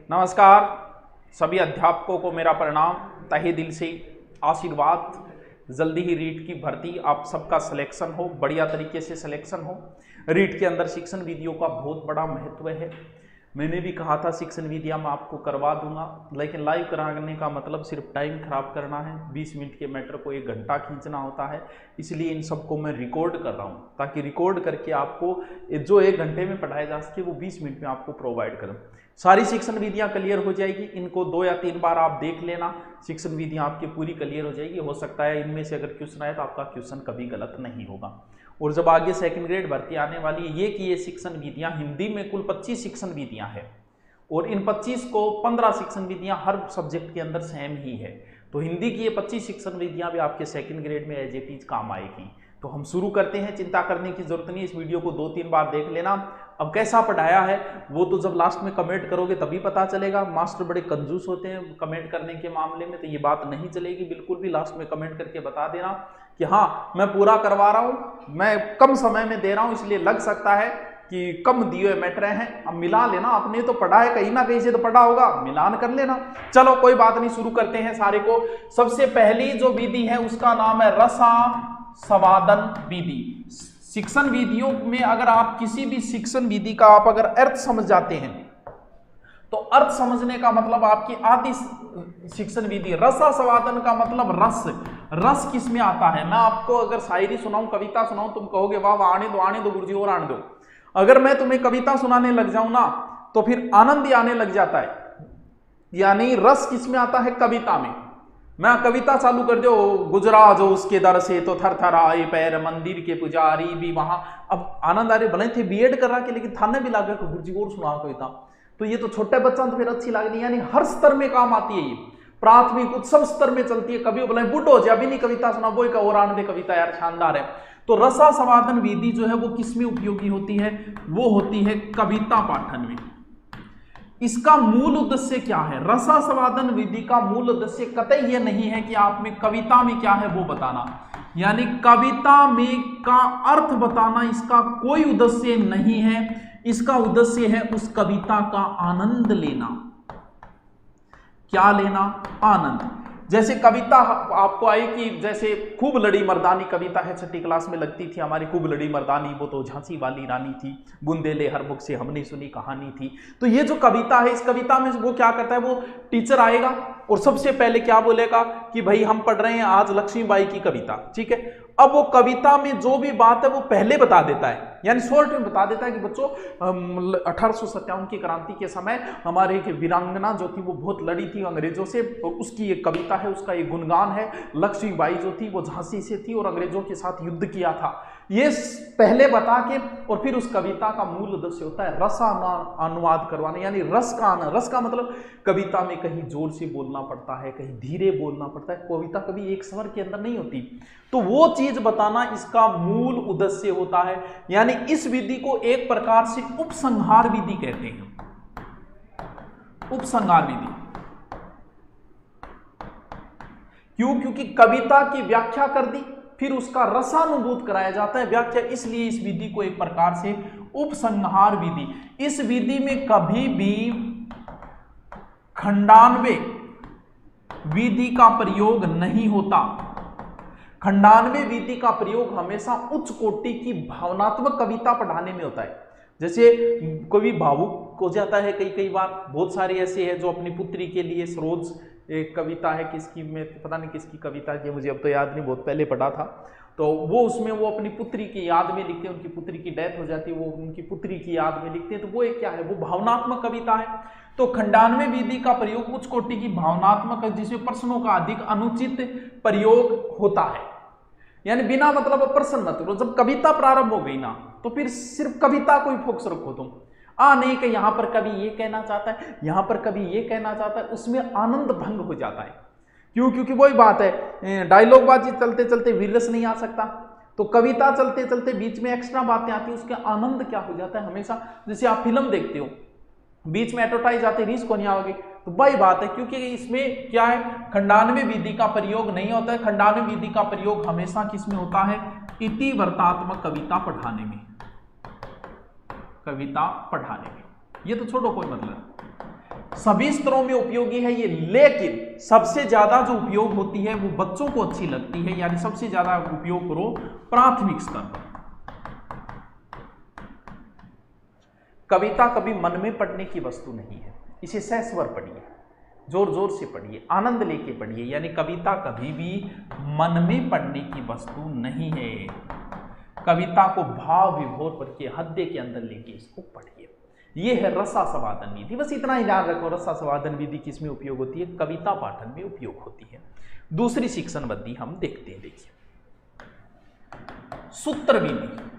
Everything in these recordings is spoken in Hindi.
नमस्कार, सभी अध्यापकों को मेरा प्रणाम, तहे दिल से आशीर्वाद। जल्दी ही रीट की भर्ती, आप सबका सिलेक्शन हो, बढ़िया तरीके से सिलेक्शन हो। रीट के अंदर शिक्षण विधियों का बहुत बड़ा महत्व है। मैंने भी कहा था शिक्षण विधियाँ मैं आपको करवा दूंगा, लेकिन लाइव कराने का मतलब सिर्फ टाइम खराब करना है। 20 मिनट के मैटर को 1 घंटा खींचना होता है, इसलिए इन सबको मैं रिकॉर्ड कर रहा हूँ, ताकि रिकॉर्ड करके आपको जो 1 घंटे में पढ़ाया जा सके वो 20 मिनट में आपको प्रोवाइड करूँ। सारी शिक्षण विधियाँ क्लियर हो जाएगी, इनको 2 या 3 बार आप देख लेना, शिक्षण विधियाँ आपकी पूरी क्लियर हो जाएगी। हो सकता है इनमें से अगर क्वेश्चन आए तो आपका क्वेश्चन कभी गलत नहीं होगा। और जब आगे सेकंड ग्रेड भर्ती आने वाली है, ये शिक्षण विधियाँ हिंदी में कुल 25 शिक्षण विधियाँ हैं, और इन 25 को 15 शिक्षण विधियाँ हर सब्जेक्ट के अंदर सेम ही है। तो हिंदी की ये 25 शिक्षण विधियाँ भी आपके सेकंड ग्रेड में एज इट इज काम आएगी। तो हम शुरू करते हैं, चिंता करने की जरूरत नहीं, इस वीडियो को 2-3 बार देख लेना। अब कैसा पढ़ाया है वो तो जब लास्ट में कमेंट करोगे तभी पता चलेगा। मास्टर बड़े कंजूस होते हैं कमेंट करने के मामले में, तो ये बात नहीं चलेगी बिल्कुल भी। लास्ट में कमेंट करके बता देना कि हाँ मैं पूरा करवा रहा हूँ, मैं कम समय में दे रहा हूँ, इसलिए लग सकता है कि कम दिए हुए मैटर हैं। अब मिला लेना, आपने तो पढ़ा है, कहीं ना कहीं से तो पढ़ा होगा, मिलान कर लेना। चलो कोई बात नहीं, शुरू करते हैं सारे को। सबसे पहली जो विधि है उसका नाम है रसा स्वादन विधि। शिक्षण विधियों में अगर आप किसी भी शिक्षण विधि का आप अगर अर्थ समझ जाते हैं तो अर्थ समझने का मतलब आपकी आदि शिक्षण विधि। रसा स्वादन का मतलब रस किस में आता है। मैं आपको अगर शायरी सुनाऊं, कविता सुनाऊं, तुम कहोगे वाह वाह आने दो गुरुजी और आने दो। अगर मैं तुम्हें कविता सुनाने लग जाऊं ना तो फिर आनंद ही आने लग जाता है। यानी रस किस में आता है, कविता में। मैं कविता चालू कर दो, गुजरा जो उसके दर से तो थर थर आए पैर, मंदिर के पुजारी भी वहां। अब आनंद आ रहे, भले थे बीएड कर रहा के, लेकिन थाने भी लागे गुरुजी और सुना कविता, तो ये तो छोटे बच्चा तो फिर अच्छी लगती है। यानी हर स्तर में काम आती है ये, प्राथमिक उच्च सब स्तर में चलती है। कभी बोले बुढ़ हो जाए अभी नहीं कविता सुना, वो एक और आनंद कविता यार शानदार है। तो रसा स्वादन विधि जो है वो किस में उपयोगी होती है, वो होती है कविता पाठन में। इसका मूल उद्देश्य क्या है, रसा स्वादन विधि का मूल उद्देश्य कतई ये नहीं है कि आप में कविता में क्या है वो बताना, यानी कविता में का अर्थ बताना इसका कोई उद्देश्य नहीं है। इसका उद्देश्य है उस कविता का आनंद लेना। क्या लेना, आनंद। जैसे कविता आपको आई कि जैसे खूब लड़ी मर्दानी कविता है, 6ठी क्लास में लगती थी हमारी खूब लड़ी मर्दानी, वो तो झांसी वाली रानी थी, बुंदेले हर मुख से हमने सुनी कहानी थी। तो ये जो कविता है, इस कविता में वो क्या करता है, वो टीचर आएगा और सबसे पहले क्या बोलेगा कि भाई हम पढ़ रहे हैं आज लक्ष्मीबाई की कविता, ठीक है। अब वो कविता में जो भी बात है वो पहले बता देता है, यानी शॉर्ट में बता देता है कि बच्चों 1857 की क्रांति के समय हमारे एक वीरांगना जो थी वो बहुत लड़ी थी अंग्रेजों से, और उसकी एक कविता है, उसका एक गुणगान है। लक्ष्मीबाई जो थी वो झांसी से थी और अंग्रेजों के साथ युद्ध किया था, ये पहले बता के, और फिर उस कविता का मूल उद्देश्य होता है रसा अनुवाद करवाना, यानी रस का मतलब कविता में कहीं जोर से बोलना पड़ता है, कहीं धीरे बोलना पड़ता है, कविता कभी एक स्वर के अंदर नहीं होती, तो वो चीज बताना इसका मूल उद्देश्य होता है। यानी इस विधि को एक प्रकार से उपसंहार विधि कहते हैं, उपसंहार विधि। क्यों, क्योंकि कविता की व्याख्या कर दी फिर उसका रसानुभूत कराया जाता है, व्याख्या, इसलिए इस विधि को एक प्रकार से उपसंहार विधि। इस विधि में कभी भी खंडान्वय विधि का प्रयोग नहीं होता। खंडान्वय विधि का प्रयोग हमेशा उच्च कोटि की भावनात्मक कविता पढ़ाने में होता है। जैसे कोई भावुक हो जाता है कई बार, बहुत सारे ऐसे हैं जो अपनी पुत्री के लिए, सरोज एक कविता है किसकी, मैं पता नहीं किसकी कविता की, मुझे अब तो याद नहीं, बहुत पहले पढ़ा था, तो वो उसमें वो अपनी पुत्री की याद में लिखते हैं, उनकी पुत्री की डेथ हो जाती है, वो उनकी पुत्री की याद में लिखते हैं, तो वो एक क्या है, वो भावनात्मक कविता है। तो खंडान्वय विधि का प्रयोग उच्च कोटि की भावनात्मक, जिसमें प्रश्नों का अधिक अनुचित प्रयोग होता है, यानी बिना मतलब प्रश्न मत, जब कविता प्रारंभ हो गई ना तो फिर सिर्फ कविता को ही फोकस रखो तुम, नहीं कि यहां पर कभी ये कहना चाहता है, यहां पर कभी ये कहना चाहता है, उसमें आनंद भंग हो जाता है। क्यों, क्योंकि वही बात है, डायलॉग बाजी चलते चलते वीररस नहीं आ सकता, तो कविता चलते चलते बीच में एक्स्ट्रा बातें आती है, उसके आनंद क्या हो जाता है हमेशा। जैसे आप फिल्म देखते हो, बीच में एडवर्टाइज आते, रीस को नहीं आओगे, तो वही बात है, क्योंकि इसमें क्या है, खंडान्वय विधि का प्रयोग नहीं होता है। खंडान्वय विधि का प्रयोग हमेशा किस में होता है, इतिवर्तात्मक कविता पढ़ाने में, कविता पढ़ाने में। ये तो छोड़ो कोई मतलब, सभी स्तरों में उपयोगी है ये, लेकिन सबसे ज्यादा जो उपयोग होती है वो बच्चों को अच्छी लगती है, यानी सबसे ज्यादा उपयोग करो प्राथमिक स्तर पर। कविता कभी मन में पढ़ने की वस्तु नहीं है, इसे सहस्वर पढ़िए, जोर जोर से पढ़िए, आनंद लेके पढ़िए, यानी कविता कभी भी मन में पढ़ने की वस्तु नहीं है। कविता को भाव विभोर करके हृदय के अंदर लेके इसको पढ़िए। ये है रसास्वादन विधि। बस इतना ही ध्यान रखो, रसास्वादन विधि किसमें उपयोग होती है? कविता पाठन में उपयोग होती है। दूसरी शिक्षण विधि हम देखते हैं। देखिए सूत्र विधि।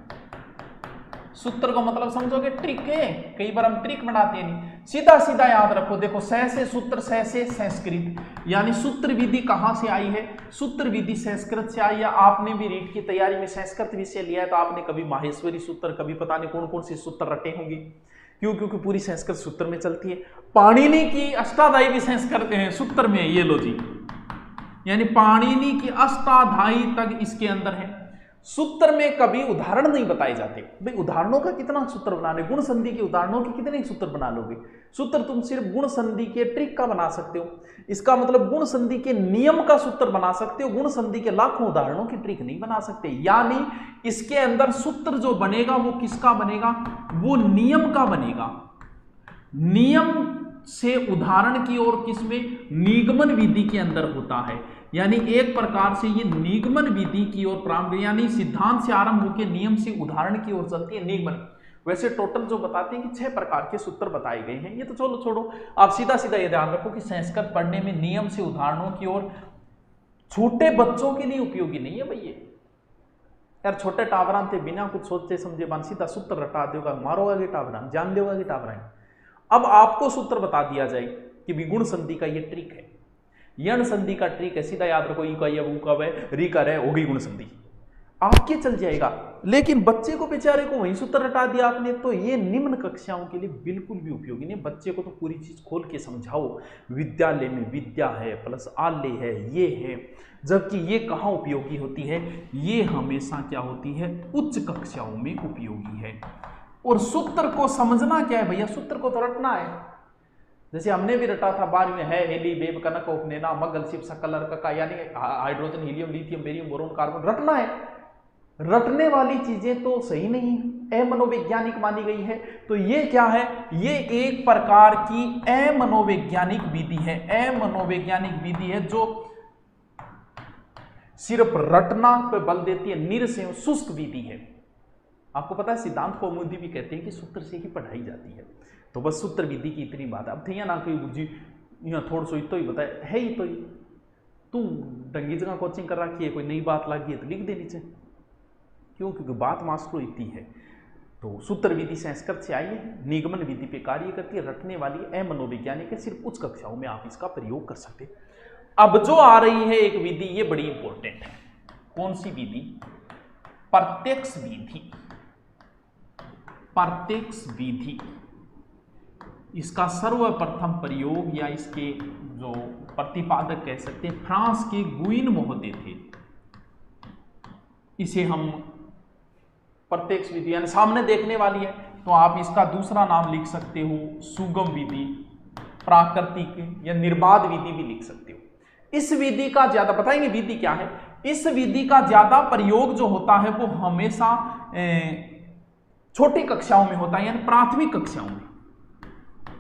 सूत्र का मतलब समझोगे ट्रिक है, कई बार हम ट्रिक बनाते हैं नहीं, सीधा सीधा याद रखो। देखो स से सूत्र, स से संस्कृत, यानी सूत्र विधि कहां से आई है? सूत्र विधि संस्कृत से आई है। आपने भी रीट की तैयारी में संस्कृत विषय लिया है तो आपने कभी माहेश्वरी सूत्र, कभी पता नहीं कौन कौन से सूत्र रटे होंगे। क्यों? क्योंकि पूरी संस्कृत सूत्र में चलती है। पाणिनि की अष्टाध्यायी भी संस्कृत सूत्र में है, ये लो जी, यानी पाणिनि की अष्टाध्यायी तक इसके अंदर है। सूत्र में कभी उदाहरण नहीं बताए जाते। भाई उदाहरणों का कितना सूत्र बनाने, गुण संधि के उदाहरणों के कितने सूत्र बना लोगे? सूत्र तुम सिर्फ गुण संधि के ट्रिक का बना सकते हो, इसका मतलब गुण संधि के नियम का सूत्र बना सकते हो, गुण संधि के लाखों उदाहरणों की ट्रिक नहीं बना सकते। यानी इसके अंदर सूत्र जो बनेगा वो किसका बनेगा? वो नियम का बनेगा। नियम से उदाहरण की ओर किसमें? निगमन विधि के अंदर होता है। यानी एक प्रकार से ये निगमन विधि की ओर प्रारंभ, यानी सिद्धांत से आरंभ होकर नियम से उदाहरण की ओर चलती है निगमन। वैसे टोटल जो बताते हैं कि 6 प्रकार के सूत्र बताए गए हैं, ये तो चलो छोड़ो, आप सीधा सीधा ये ध्यान रखो कि संस्कृत पढ़ने में नियम से उदाहरणों की ओर छोटे बच्चों के लिए उपयोगी नहीं है। भैया यार छोटे टावरान थे, बिना कुछ सोचते समझे बन सीधा सूत्र रटा दोगा, मारोगे टावरान, जान दोगा कि टावरान। अब आपको सूत्र बता दिया जाए कि विगुण संधि का ये ट्रिक है, यण संधि का ट्रिक है, सीधा याद रखो, ई का या ऊ का वे री का रे, होगी गुण संधि, आपके चल जाएगा। लेकिन बच्चे को बेचारे को वही सूत्र रटा दिया आपने, तो ये निम्न कक्षाओं के लिए बिल्कुल भी उपयोगी नहीं। बच्चे को तो पूरी चीज खोल के समझाओ, विद्यालय में विद्या है प्लस आलय है, ये है, जबकि ये कहाँ उपयोगी होती है? ये हमेशा क्या होती है? उच्च कक्षाओं में उपयोगी है। और सूत्र को समझना क्या है भैया? सूत्र को तो रटना है। जैसे हमने भी रटा था 12वीं में, है हेली बेब कनक उपनेना मगल शिव सकल का, यानी hydrogen helium lithium barium boron carbon, रटना है। रटने वाली चीजें तो सही नहीं है, अमनोवैज्ञानिक मानी गई है। तो ये क्या है? ये एक प्रकार की अमनोवैज्ञानिक विधि है, अमनोवैज्ञानिक विधि है जो सिर्फ रटना पे बल देती है, निरसेव शुष्क विधि है। आपको पता है सिद्धांत कौमुदी भी कहते हैं कि सूत्र से ही पढ़ाई जाती है। तो बस सूत्र विधि की इतनी बात। अब थे ना कोई गुरुजी यहाँ थोड़ा सो तो ही बताए है, ही तो ही तू डंगी जगह कोचिंग कर रखी है, कोई नई बात लगी है तो लिख दे नीचे। क्यों? क्योंकि बात मास्टर इतनी है। तो सूत्र विधि संस्कृत से आई है, निगमन विधि पे कार्य करती है, रटने वाली अमनोवैज्ञानिक है, सिर्फ उच्च कक्षाओं में आप इसका प्रयोग कर सकते। अब जो आ रही है एक विधि, ये बड़ी इंपॉर्टेंट है। कौन सी विधि? प्रत्यक्ष विधि। प्रत्यक्ष विधि, इसका सर्वप्रथम प्रयोग या इसके जो प्रतिपादक कह सकते हैं फ्रांस के गुइन महोदय थे। इसे हम प्रत्यक्ष विधि यानी सामने देखने वाली है, तो आप इसका दूसरा नाम लिख सकते हो सुगम विधि, प्राकृतिक या निर्बाध विधि भी लिख सकते हो। इस विधि का ज्यादा बताएंगे विधि क्या है। इस विधि का ज्यादा प्रयोग जो होता है वो हमेशा छोटी कक्षाओं में होता है, यानी प्राथमिक कक्षाओं में।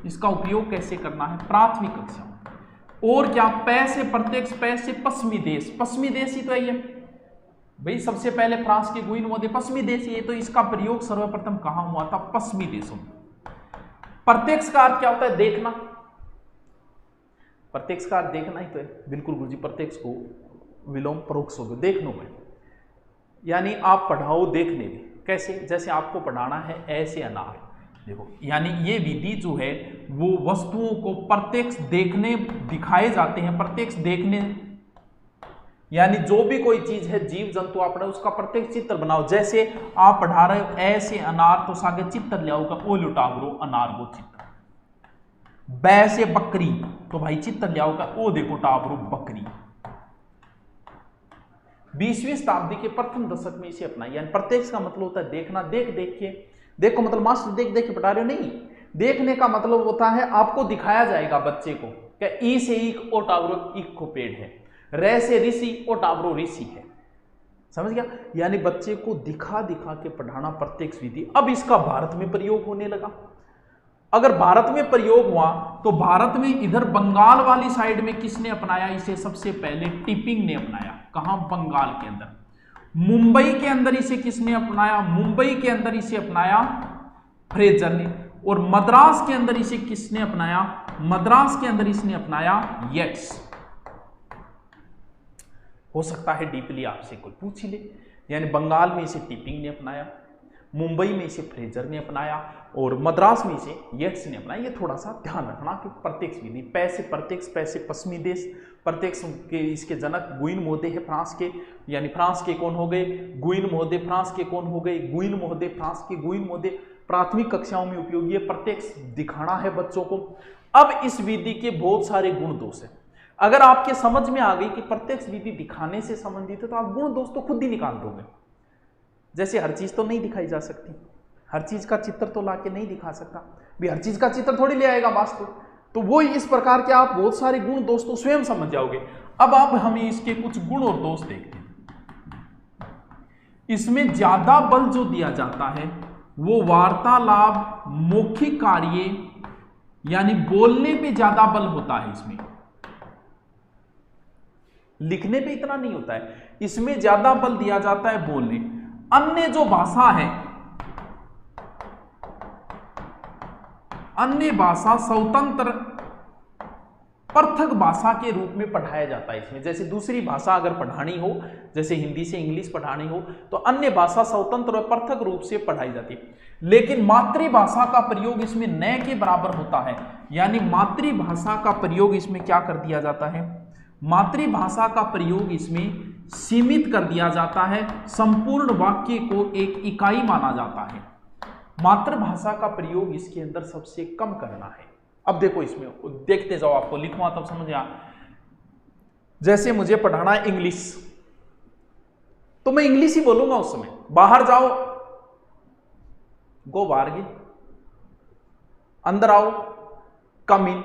इसका उपयोग कैसे करना है? प्राथमिक कक्षाओं में। और क्या? पै से प्रत्यक्ष, पै से पश्चिमी देश, पश्चिमी देश ही तो है ये भाई। सबसे पहले फ्रांस के गुइन महोदय पश्चिमी देश, ये तो इसका प्रयोग सर्वप्रथम कहां हुआ था? पश्चिमी देशों में। प्रत्यक्ष का अर्थ क्या होता है? देखना। प्रत्यक्ष का अर्थ देखना ही तो है। बिल्कुल गुरुजी, प्रत्यक्ष को विलोम परोक्ष हो गया, देखने में, यानी आप पढ़ाओ देखने में। कैसे? जैसे आपको पढ़ाना है ऐसे अनार, देखो, यानी ये विधि जो है वो वस्तुओं को प्रत्यक्ष देखने दिखाए जाते हैं। प्रत्यक्ष देखने यानी जो भी कोई चीज है, जीव जंतु आप पढ़ाओ उसका प्रत्यक्ष चित्र बनाओ। जैसे आप पढ़ा रहे हो ऐसे अनार, तो सागे चित्र ले आओगे, ओ लुटावरो अनार को चित्र। बै से बकरी, तो भाई चित्र ले आओगे, ओ देखो टावरो बकरी। 20वीं शताब्दी के प्रथम दशक में इसे अपनाया। यानी प्रत्यक्ष का मतलब होता है देखना, देख देख के। देखो मतलब मास्टर देख देख के पढ़ा रहे हो नहीं, देखने का मतलब होता है आपको दिखाया जाएगा बच्चे को कि ई से ईक ओ टावरो ईक को पेड़ है, रे से ऋषि ओ टावरो ऋषि है। समझ गया? यानी बच्चे को दिखा दिखा के पढ़ाना प्रत्यक्ष विधि। अब इसका भारत में प्रयोग होने लगा। अगर भारत में प्रयोग हुआ तो भारत में इधर बंगाल वाली साइड में किसने अपनाया इसे? सबसे पहले टिपिंग ने अपनाया। कहां? बंगाल के अंदर। मुंबई के अंदर इसे किसने अपनाया? मुंबई के अंदर इसे अपनाया फ्रेजर ने। और मद्रास के अंदर इसे किसने अपनाया? मद्रास के अंदर इसने अपनाया येट्स। हो सकता है डीपली आपसे कोई पूछ ही ले। यानी बंगाल में इसे टिपिंग ने अपनाया, मुंबई में इसे फ्रेजर ने अपनाया और मद्रास में इसे येट्स ने अपनाया। ये थोड़ा सा ध्यान रखना कि प्रत्यक्ष विधि, पैसे प्रत्यक्ष, पैसे पश्चिमी देश, प्रत्यक्ष के इसके जनक गुइन महोदय है फ्रांस के, यानी फ्रांस के कौन हो गए? गुइन महोदय। फ्रांस के कौन हो गए? गुइन महोदय। फ्रांस के गुइन महोदय प्राथमिक कक्षाओं में उपयोगी है, प्रत्यक्ष दिखाना है बच्चों को। अब इस विधि के बहुत सारे गुण दोष है। अगर आपके समझ में आ गई कि प्रत्यक्ष विधि दिखाने से संबंधित है तो आप गुण दोष तो खुद ही निकाल दोगे। जैसे हर चीज तो नहीं दिखाई जा सकती, हर चीज का चित्र तो लाके नहीं दिखा सकता, भी हर चीज का चित्र थोड़ी ले आएगा वास्तु। तो वो इस प्रकार के आप बहुत सारे गुण दोष तो स्वयं समझ जाओगे। अब आप हमें इसके कुछ गुण और दोष देखते हैं। इसमें ज्यादा बल जो दिया जाता है वो वार्तालाप, मौखिक कार्य, यानी बोलने पे ज्यादा बल होता है इसमें, लिखने पे इतना नहीं होता है। इसमें ज्यादा बल दिया जाता है बोलने। अन्य जो भाषा है, अन्य भाषा स्वतंत्र पृथक भाषा के रूप में पढ़ाया जाता है इसमें। जैसे दूसरी भाषा अगर पढ़ानी हो, जैसे हिंदी से इंग्लिश पढ़ानी हो, तो अन्य भाषा स्वतंत्र और पृथक रूप से पढ़ाई जाती है। लेकिन मातृभाषा का प्रयोग इसमें न के बराबर होता है। यानी मातृभाषा का प्रयोग इसमें क्या कर दिया जाता है? मातृभाषा का प्रयोग इसमें सीमित कर दिया जाता है, संपूर्ण वाक्य को एक इकाई माना जाता है। मातृभाषा का प्रयोग इसके अंदर सबसे कम करना है। अब देखो इसमें देखते जाओ, आपको लिखवा तब समझ आ। जैसे मुझे पढ़ाना है इंग्लिश, तो मैं इंग्लिश ही बोलूंगा उस समय। बाहर जाओ, गो बाहर गे, अंदर आओ, कम इन,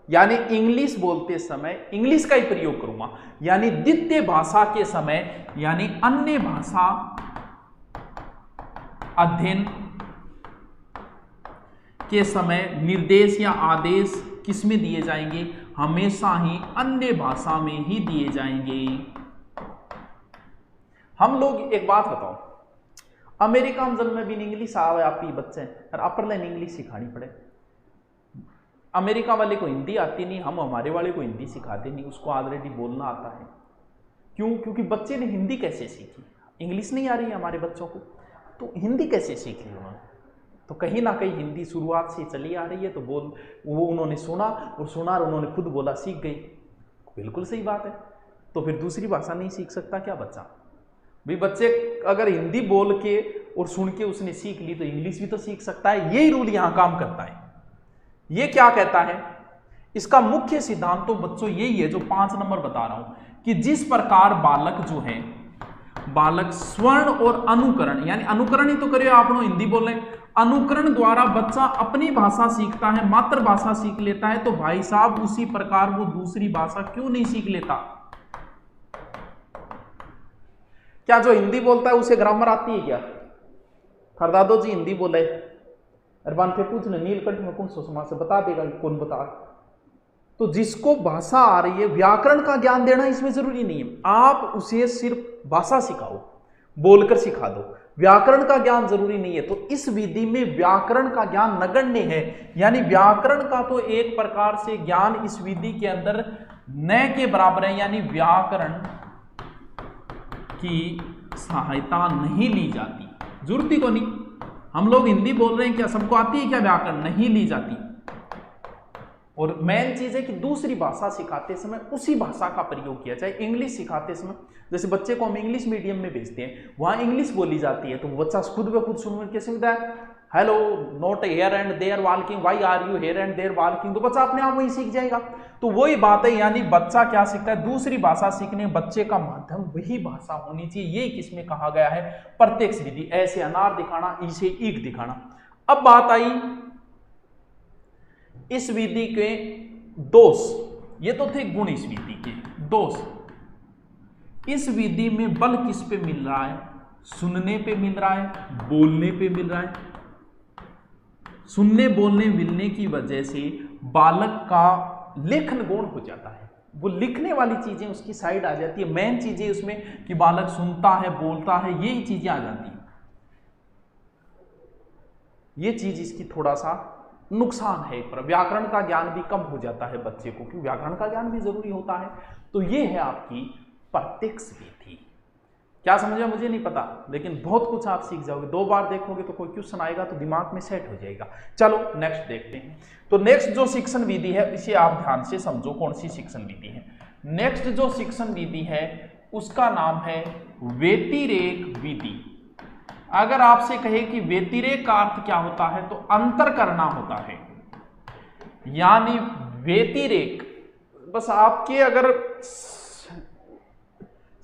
यानी इंग्लिश बोलते समय इंग्लिश का ही प्रयोग करूंगा। यानी द्वितीय भाषा के समय, यानी अन्य भाषा अध्ययन के समय निर्देश या आदेश किसमें दिए जाएंगे? हमेशा ही अन्य भाषा में ही दिए जाएंगे। हम लोग एक बात बताओ, अमेरिका में जन्म में भी इंग्लिश आवे आपकी बच्चे और अपर लाइन इंग्लिश सिखानी पड़े। अमेरिका वाले को हिंदी आती नहीं, हम हमारे वाले को हिंदी सिखाते नहीं, उसको ऑलरेडी बोलना आता है। क्यों? क्योंकि बच्चे ने हिंदी कैसे सीखी? इंग्लिश नहीं आ रही है हमारे बच्चों को, तो हिंदी कैसे सीख ली उन्होंने? तो कहीं ना कहीं हिंदी शुरुआत से चली आ रही है, तो वो उन्होंने सुना और उन्होंने खुद बोला, सीख गई। बिल्कुल सही बात है। तो फिर दूसरी भाषा नहीं सीख सकता क्या बच्चा? भाई बच्चे अगर हिंदी बोल के और सुन के उसने सीख ली तो इंग्लिश भी तो सीख सकता है। यही रूल यहां काम करता है। ये क्या कहता है? इसका मुख्य सिद्धांत तो बच्चों यही है जो 5 नंबर बता रहा हूं कि जिस प्रकार बालक जो है, बालक स्वर्ण और अनुकरण, यानी अनुकरण ही तो करिए आप लोग हिंदी बोल रहे, अनुकरण द्वारा बच्चा अपनी भाषा सीखता है, मातृभाषा सीख लेता है, तो भाई साहब उसी प्रकार वो दूसरी भाषा क्यों नहीं सीख लेता? क्या जो हिंदी बोलता है उसे ग्रामर आती है क्या? फरदादो जी हिंदी बोले, अरबान पे पूछ ले नीलकंठ में कौन सा समास से बता देगा, कौन बता। तो जिसको भाषा आ रही है, व्याकरण का ज्ञान देना इसमें जरूरी नहीं है। आप उसे सिर्फ भाषा सिखाओ, बोलकर सिखा दो, व्याकरण का ज्ञान जरूरी नहीं है। तो इस विधि में व्याकरण का ज्ञान नगण्य है, यानी व्याकरण का तो एक प्रकार से ज्ञान इस विधि के अंदर न के बराबर है, यानी व्याकरण की सहायता नहीं ली जाती। जरूरत ही को नहीं। हम लोग हिंदी बोल रहे हैं, क्या सबको आती है क्या व्याकरण? नहीं ली जाती। और मेन चीज है कि दूसरी भाषा सिखाते समय उसी भाषा का प्रयोग किया जाए। इंग्लिश सिखाते समय, जैसे बच्चे को हम इंग्लिश मीडियम में भेजते हैं, वहां इंग्लिश बोली जाती है, तो बच्चा खुद ब खुद सुन के सीखता है, hello not here and there walking, why are you here and there walking, तो बच्चा अपने आप वही सीख जाएगा। तो वही बात है, यानी बच्चा क्या सीखता है? दूसरी भाषा सीखने बच्चे का माध्यम वही भाषा होनी चाहिए। यही किसमें कहा गया है? प्रत्यक्ष विधि। ऐसे अनार दिखाना, इसे ईख दिखाना। अब बात आई इस विधि के दोष, ये तो थे गुण इस विधि के, दोष, इस विधि में बल किस पे मिल रहा है? सुनने पे मिल रहा है, बोलने पे मिल रहा है। सुनने बोलने मिलने की वजह से बालक का लेखन गुण हो जाता है, वो लिखने वाली चीजें उसकी साइड आ जाती है, मेन चीजें उसमें कि बालक सुनता है, बोलता है, यही चीजें आ जाती है। ये चीज इसकी थोड़ा सा नुकसान है, पर व्याकरण का ज्ञान भी कम हो जाता है बच्चे को, क्योंकि व्याकरण का ज्ञान भी जरूरी होता है। तो ये है आपकी प्रत्यक्ष विधि। क्या समझा मुझे नहीं पता, लेकिन बहुत कुछ आप सीख जाओगे। 2 बार देखोगे तो कोई क्वेश्चन आएगा तो दिमाग में सेट हो जाएगा। चलो नेक्स्ट देखते हैं। तो नेक्स्ट जो शिक्षण विधि है इसे आप ध्यान से समझो, कौन सी शिक्षण विधि है। नेक्स्ट जो शिक्षण विधि है उसका नाम है व्यतिरेक विधि। अगर आपसे कहे कि व्यतिरेक का अर्थ क्या होता है, तो अंतर करना होता है, यानी व्यतिरेक। बस आपके अगर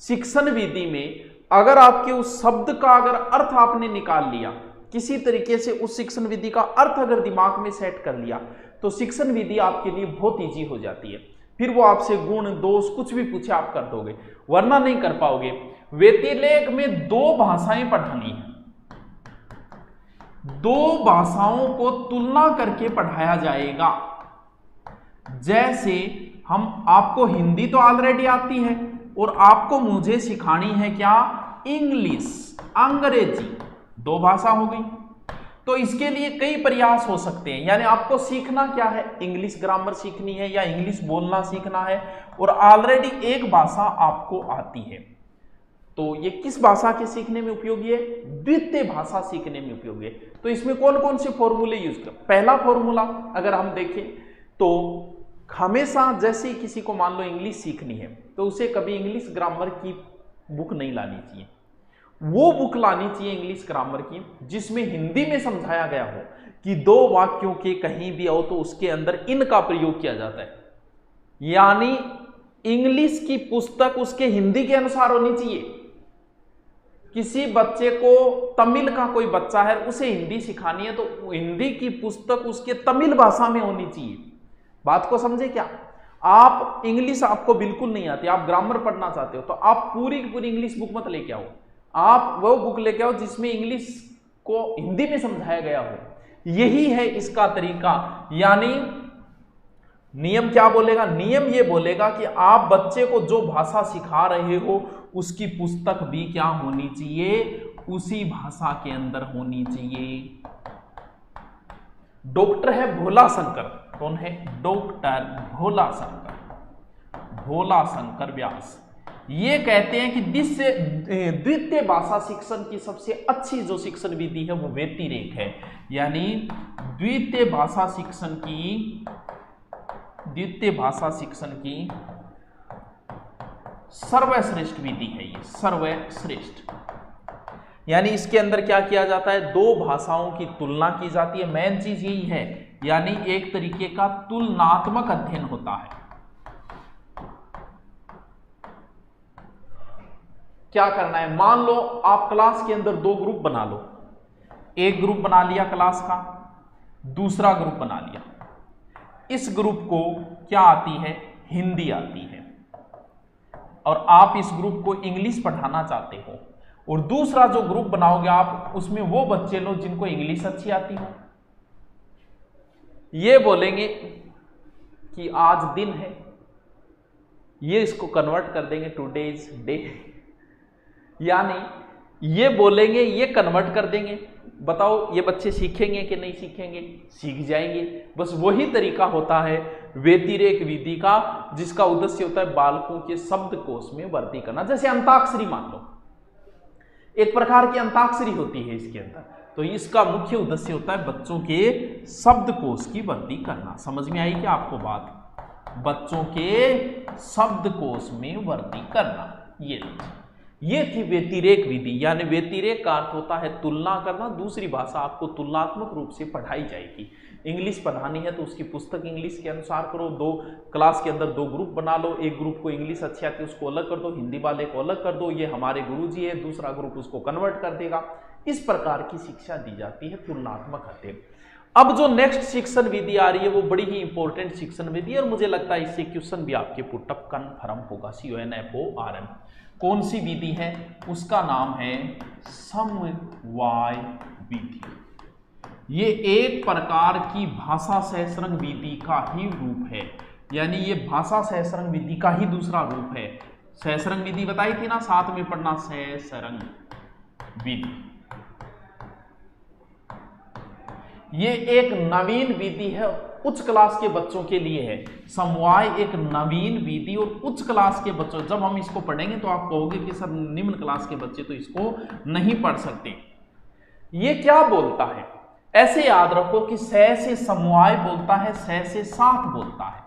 शिक्षण विधि में अगर आपके उस शब्द का अगर अर्थ आपने निकाल लिया, किसी तरीके से उस शिक्षण विधि का अर्थ अगर दिमाग में सेट कर लिया, तो शिक्षण विधि आपके लिए बहुत इजी हो जाती है। फिर वो आपसे गुण दोष कुछ भी पूछे आप कर दोगे, वरना नहीं कर पाओगे। व्यतिरेक में 2 भाषाएं पढ़ानी है, 2 भाषाओं को तुलना करके पढ़ाया जाएगा। जैसे हम आपको हिंदी तो ऑलरेडी आती है और आपको मुझे सिखानी है क्या? इंग्लिश, अंग्रेजी, 2 भाषा हो गई। तो इसके लिए कई प्रयास हो सकते हैं, यानी आपको सीखना क्या है? इंग्लिश ग्रामर सीखनी है या इंग्लिश बोलना सीखना है, और ऑलरेडी एक भाषा आपको आती है। तो ये किस भाषा के सीखने में उपयोगी है? द्वितीय भाषा सीखने में उपयोगी है। तो इसमें कौन कौन से फॉर्मूले यूज कर? पहला फॉर्मूला अगर हम देखें तो हमेशा जैसे किसी को मान लो इंग्लिश सीखनी है, तो उसे कभी इंग्लिश ग्रामर की बुक नहीं लानी चाहिए। वो बुक लानी चाहिए इंग्लिश ग्रामर की जिसमें हिंदी में समझाया गया हो कि 2 वाक्यों के कहीं भी आओ तो उसके अंदर इन का प्रयोग किया जाता है। यानी इंग्लिश की पुस्तक उसके हिंदी के अनुसार होनी चाहिए। किसी बच्चे को, तमिल का कोई बच्चा है, उसे हिंदी सिखानी है, तो हिंदी की पुस्तक उसके तमिल भाषा में होनी चाहिए। बात को समझे क्या? आप इंग्लिश आपको बिल्कुल नहीं आती, आप ग्रामर पढ़ना चाहते हो, तो आप पूरी की पूरी इंग्लिश बुक मत लेके आओ, आप वो बुक लेके आओ जिसमें इंग्लिश को हिंदी में समझाया गया हो। यही है इसका तरीका। यानी नियम क्या बोलेगा? नियम ये बोलेगा कि आप बच्चे को जो भाषा सिखा रहे हो उसकी पुस्तक भी क्या होनी चाहिए? उसी भाषा के अंदर होनी चाहिए। डॉक्टर है भोला शंकर, कौन है? डॉक्टर भोला शंकर, भोला शंकर व्यास। ये कहते हैं कि द्वितीय भाषा शिक्षण की सबसे अच्छी जो शिक्षण विधि है वो व्यतिरेक है, यानी द्वितीय भाषा शिक्षण की सर्वश्रेष्ठ विधि है ये, सर्वश्रेष्ठ। यानी इसके अंदर क्या किया जाता है? 2 भाषाओं की तुलना की जाती है। मेन चीज यही है, यानी एक तरीके का तुलनात्मक अध्ययन होता है। क्या करना है? मान लो आप क्लास के अंदर 2 ग्रुप बना लो, एक ग्रुप बना लिया क्लास का, दूसरा ग्रुप बना लिया। इस ग्रुप को क्या आती है? हिंदी आती है, और आप इस ग्रुप को इंग्लिश पढ़ाना चाहते हो, और दूसरा जो ग्रुप बनाओगे आप उसमें वो बच्चे लो जिनको इंग्लिश अच्छी आती हो। ये बोलेंगे कि आज दिन है, ये इसको कन्वर्ट कर देंगे टुडेज डे, यानी ये बोलेंगे ये कन्वर्ट कर देंगे। बताओ ये बच्चे सीखेंगे कि नहीं सीखेंगे? सीख जाएंगे। बस वही तरीका होता है व्यतिरेक विधि का, जिसका उद्देश्य होता है बालकों के शब्दकोश में वृद्धि करना। जैसे अंताक्षरी मान लो, एक प्रकार की अंताक्षरी होती है इसके अंदर, तो इसका मुख्य उद्देश्य होता है बच्चों के शब्दकोश की वृद्धि करना। समझ में आई क्या आपको बात? बच्चों के शब्दकोश में वृद्धि करना, ये थी व्यतिरेक विधि। यानी व्यतिरेक का अर्थ होता है तुलना करना। दूसरी भाषा आपको तुलनात्मक रूप से पढ़ाई जाएगी। इंग्लिश पढ़ानी है तो उसकी पुस्तक इंग्लिश के अनुसार करो, 2 क्लास के अंदर 2 ग्रुप बना लो, एक ग्रुप को इंग्लिश अच्छी आती है उसको अलग कर दो, हिंदी वाले को अलग कर दो, ये हमारे गुरुजी है, दूसरा ग्रुप उसको कन्वर्ट कर देगा। इस प्रकार की शिक्षा दी जाती है तुलनात्मक अध्ययन। अब जो नेक्स्ट शिक्षण विधि आ रही है वो बड़ी ही इंपॉर्टेंट शिक्षण विधि है और मुझे लगता है इससे क्वेश्चन भी आपके पुटअप कन्फर्म होगा। CONFORM कौन सी विधि है? उसका नाम है समवाय विधि। ये एक प्रकार की भाषा सहस्रंग विधि का ही रूप है, यानी ये भाषा सहस्रंग विधि का ही दूसरा रूप है। सहस्रंग विधि बताई थी ना, साथ में पढ़ना सहस्रंग विधि। ये एक नवीन विधि है, उच्च क्लास के बच्चों के लिए है। समवाय एक नवीन विधि और उच्च क्लास के बच्चों, जब हम इसको पढ़ेंगे तो आप कहोगे कि सर निम्न क्लास के बच्चे तो इसको नहीं पढ़ सकते। ये क्या बोलता है? ऐसे याद रखो कि सह से समवाय बोलता है, सह से साथ बोलता है,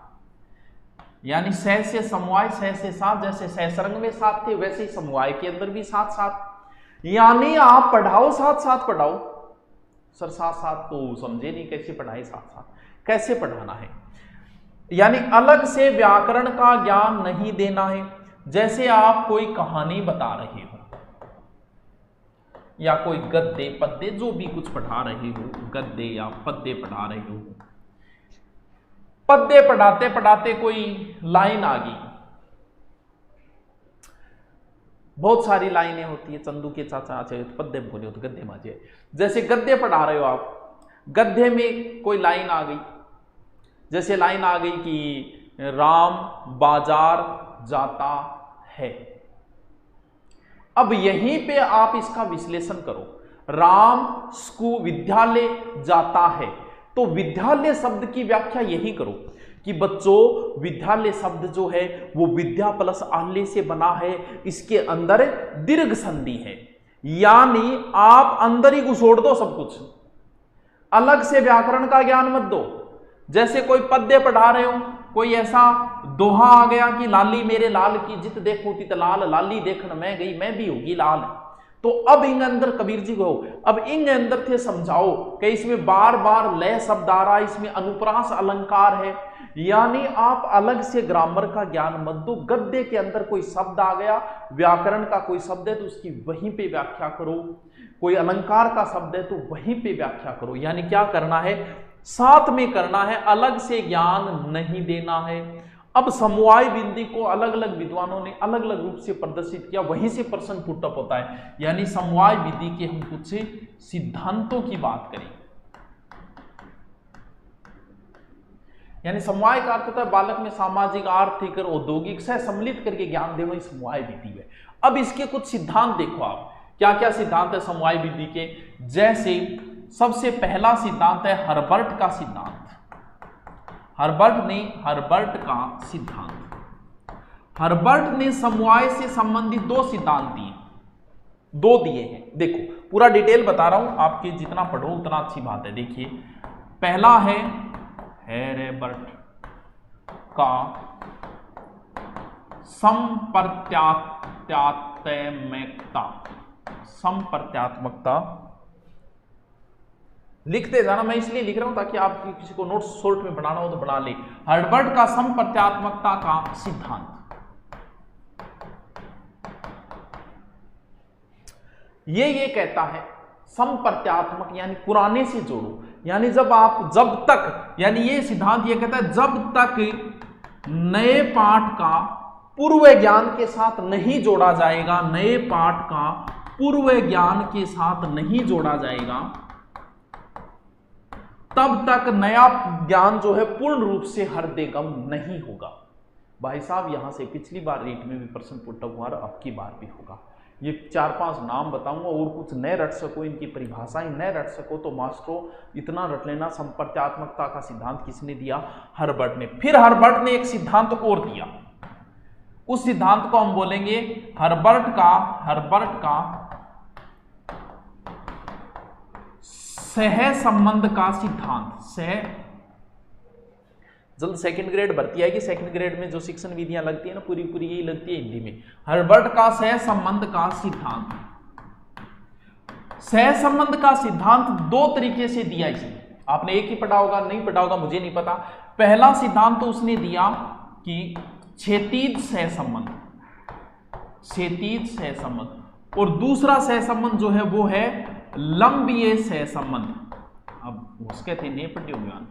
यानी सह से समवाय, सह से साथ। जैसे सहस्रंग में साथ थे वैसे ही समवाय के अंदर भी साथ साथ, यानी आप पढ़ाओ साथ साथ पढ़ाओ। सर साथ साथ तो समझे नहीं, कैसे पढ़ाए साथ साथ? कैसे पढ़ाना है? यानी अलग से व्याकरण का ज्ञान नहीं देना है। जैसे आप कोई कहानी बता रहे हो या कोई गद्य पद्य जो भी कुछ पढ़ा रहे हो, गद्य या पद्य पढ़ा रहे हो, पद्य पढ़ाते पढ़ाते कोई लाइन आ गई। बहुत सारी लाइनें होती है, चंदू के चाचा आचे तो पद्य में बोले हो तो गद्य माजे। जैसे गद्य पढ़ा रहे हो आप, गद्य में कोई लाइन आ गई, जैसे लाइन आ गई कि राम बाजार जाता है। अब यहीं पे आप इसका विश्लेषण करो। राम स्कूल विद्यालय जाता है, तो विद्यालय शब्द की व्याख्या यही करो कि बच्चों विद्यालय शब्द जो है वो विद्या प्लस आल्य से बना है, इसके अंदर दीर्घ संधि है। यानी आप अंदर ही घुसोड़ दो सब कुछ, अलग से व्याकरण का ज्ञान मत दो। जैसे कोई पद्य पढ़ा रहे हो, कोई ऐसा दोहा आ गया कि लाली मेरे लाल की जित देखो तित लाल, लाली देखन मैं गई मैं भी होगी लाल। तो अब इन अंदर कबीर जी को अब इन अंदर थे समझाओ कि इसमें बार बार लय शब्द आ रहा है, इसमें अनुप्रास अलंकार है, यानी आप अलग से ग्रामर का ज्ञान मत दो। गद्य के अंदर कोई शब्द आ गया, व्याकरण का कोई शब्द है तो उसकी वहीं पे व्याख्या करो, कोई अलंकार का शब्द है तो वहीं पे व्याख्या करो। यानी क्या करना है? साथ में करना है, अलग से ज्ञान नहीं देना है। अब समवाय विधि को अलग अलग विद्वानों ने अलग अलग रूप से प्रदर्शित किया, वहीं से प्रश्न पुटअप होता है। यानी समवाय विधि के हम कुछ सिद्धांतों की बात करें। यानी समवाय का अर्थ होता है बालक में सामाजिक आर्थिक और औद्योगिक सह सम्मिलित करके ज्ञान देना, समवाय विधि है। अब इसके कुछ सिद्धांत देखो आप, क्या क्या सिद्धांत है समवाय विधि के। जैसे सबसे पहला सिद्धांत है हर्बर्ट का सिद्धांत। हर्बर्ट ने समवाय से संबंधित दो सिद्धांत दिए हैं। देखो पूरा डिटेल बता रहा हूं, आपके जितना पढ़ो उतना अच्छी बात है। देखिए पहला है हर्बर्ट का संप्रत्यात्मकता। लिखते जाना, मैं इसलिए लिख रहा हूं ताकि आप किसी को नोट्स शॉर्ट में बनाना हो तो बना ले। हर्बर्ट का संप्रत्यात्मकता का सिद्धांत, ये कहता है संप्रत्यात्मक यानी पुराने से जोड़ो। यानी जब तक, यानी ये सिद्धांत ये कहता है जब तक नए पाठ का पूर्व ज्ञान के साथ नहीं जोड़ा जाएगा, नए पाठ का पूर्व ज्ञान के साथ नहीं जोड़ा जाएगा, तब तक नया ज्ञान जो है पूर्ण रूप से हृदयगम नहीं होगा। भाई साहब यहां से पिछली बार रीट में भी प्रश्न पुटअप हुआ, अब की बार भी होगा। ये 4-5 नाम बताऊंगा और कुछ नए रट सको, इनकी परिभाषाएं नए रट सको तो मास्टरों इतना रट लेना। संप्रत्यात्मकता का सिद्धांत किसने दिया? हर्बर्ट ने। फिर हर्बर्ट ने एक सिद्धांत और दिया, उस सिद्धांत को हम बोलेंगे हर्बर्ट का सह संबंध का सिद्धांत। जल्द सेकंड ग्रेड भर्ती आएगी, सेकंड ग्रेड में जो शिक्षण विधियां लगती है ना पूरी यही लगती है हिंदी में। हर्बर्ट का सह संबंध का सिद्धांत। सह संबंध का सिद्धांत दो तरीके से दिया इसने, आपने एक ही पढ़ा होगा, नहीं पढ़ा होगा मुझे नहीं पता। पहला सिद्धांत तो उसने दिया कि क्षैतिज सहसंबंध, और दूसरा सहसंबंध जो है वो है लंबीय सहसंबंध। अब उसके थे ने पढ़ियो ज्ञान।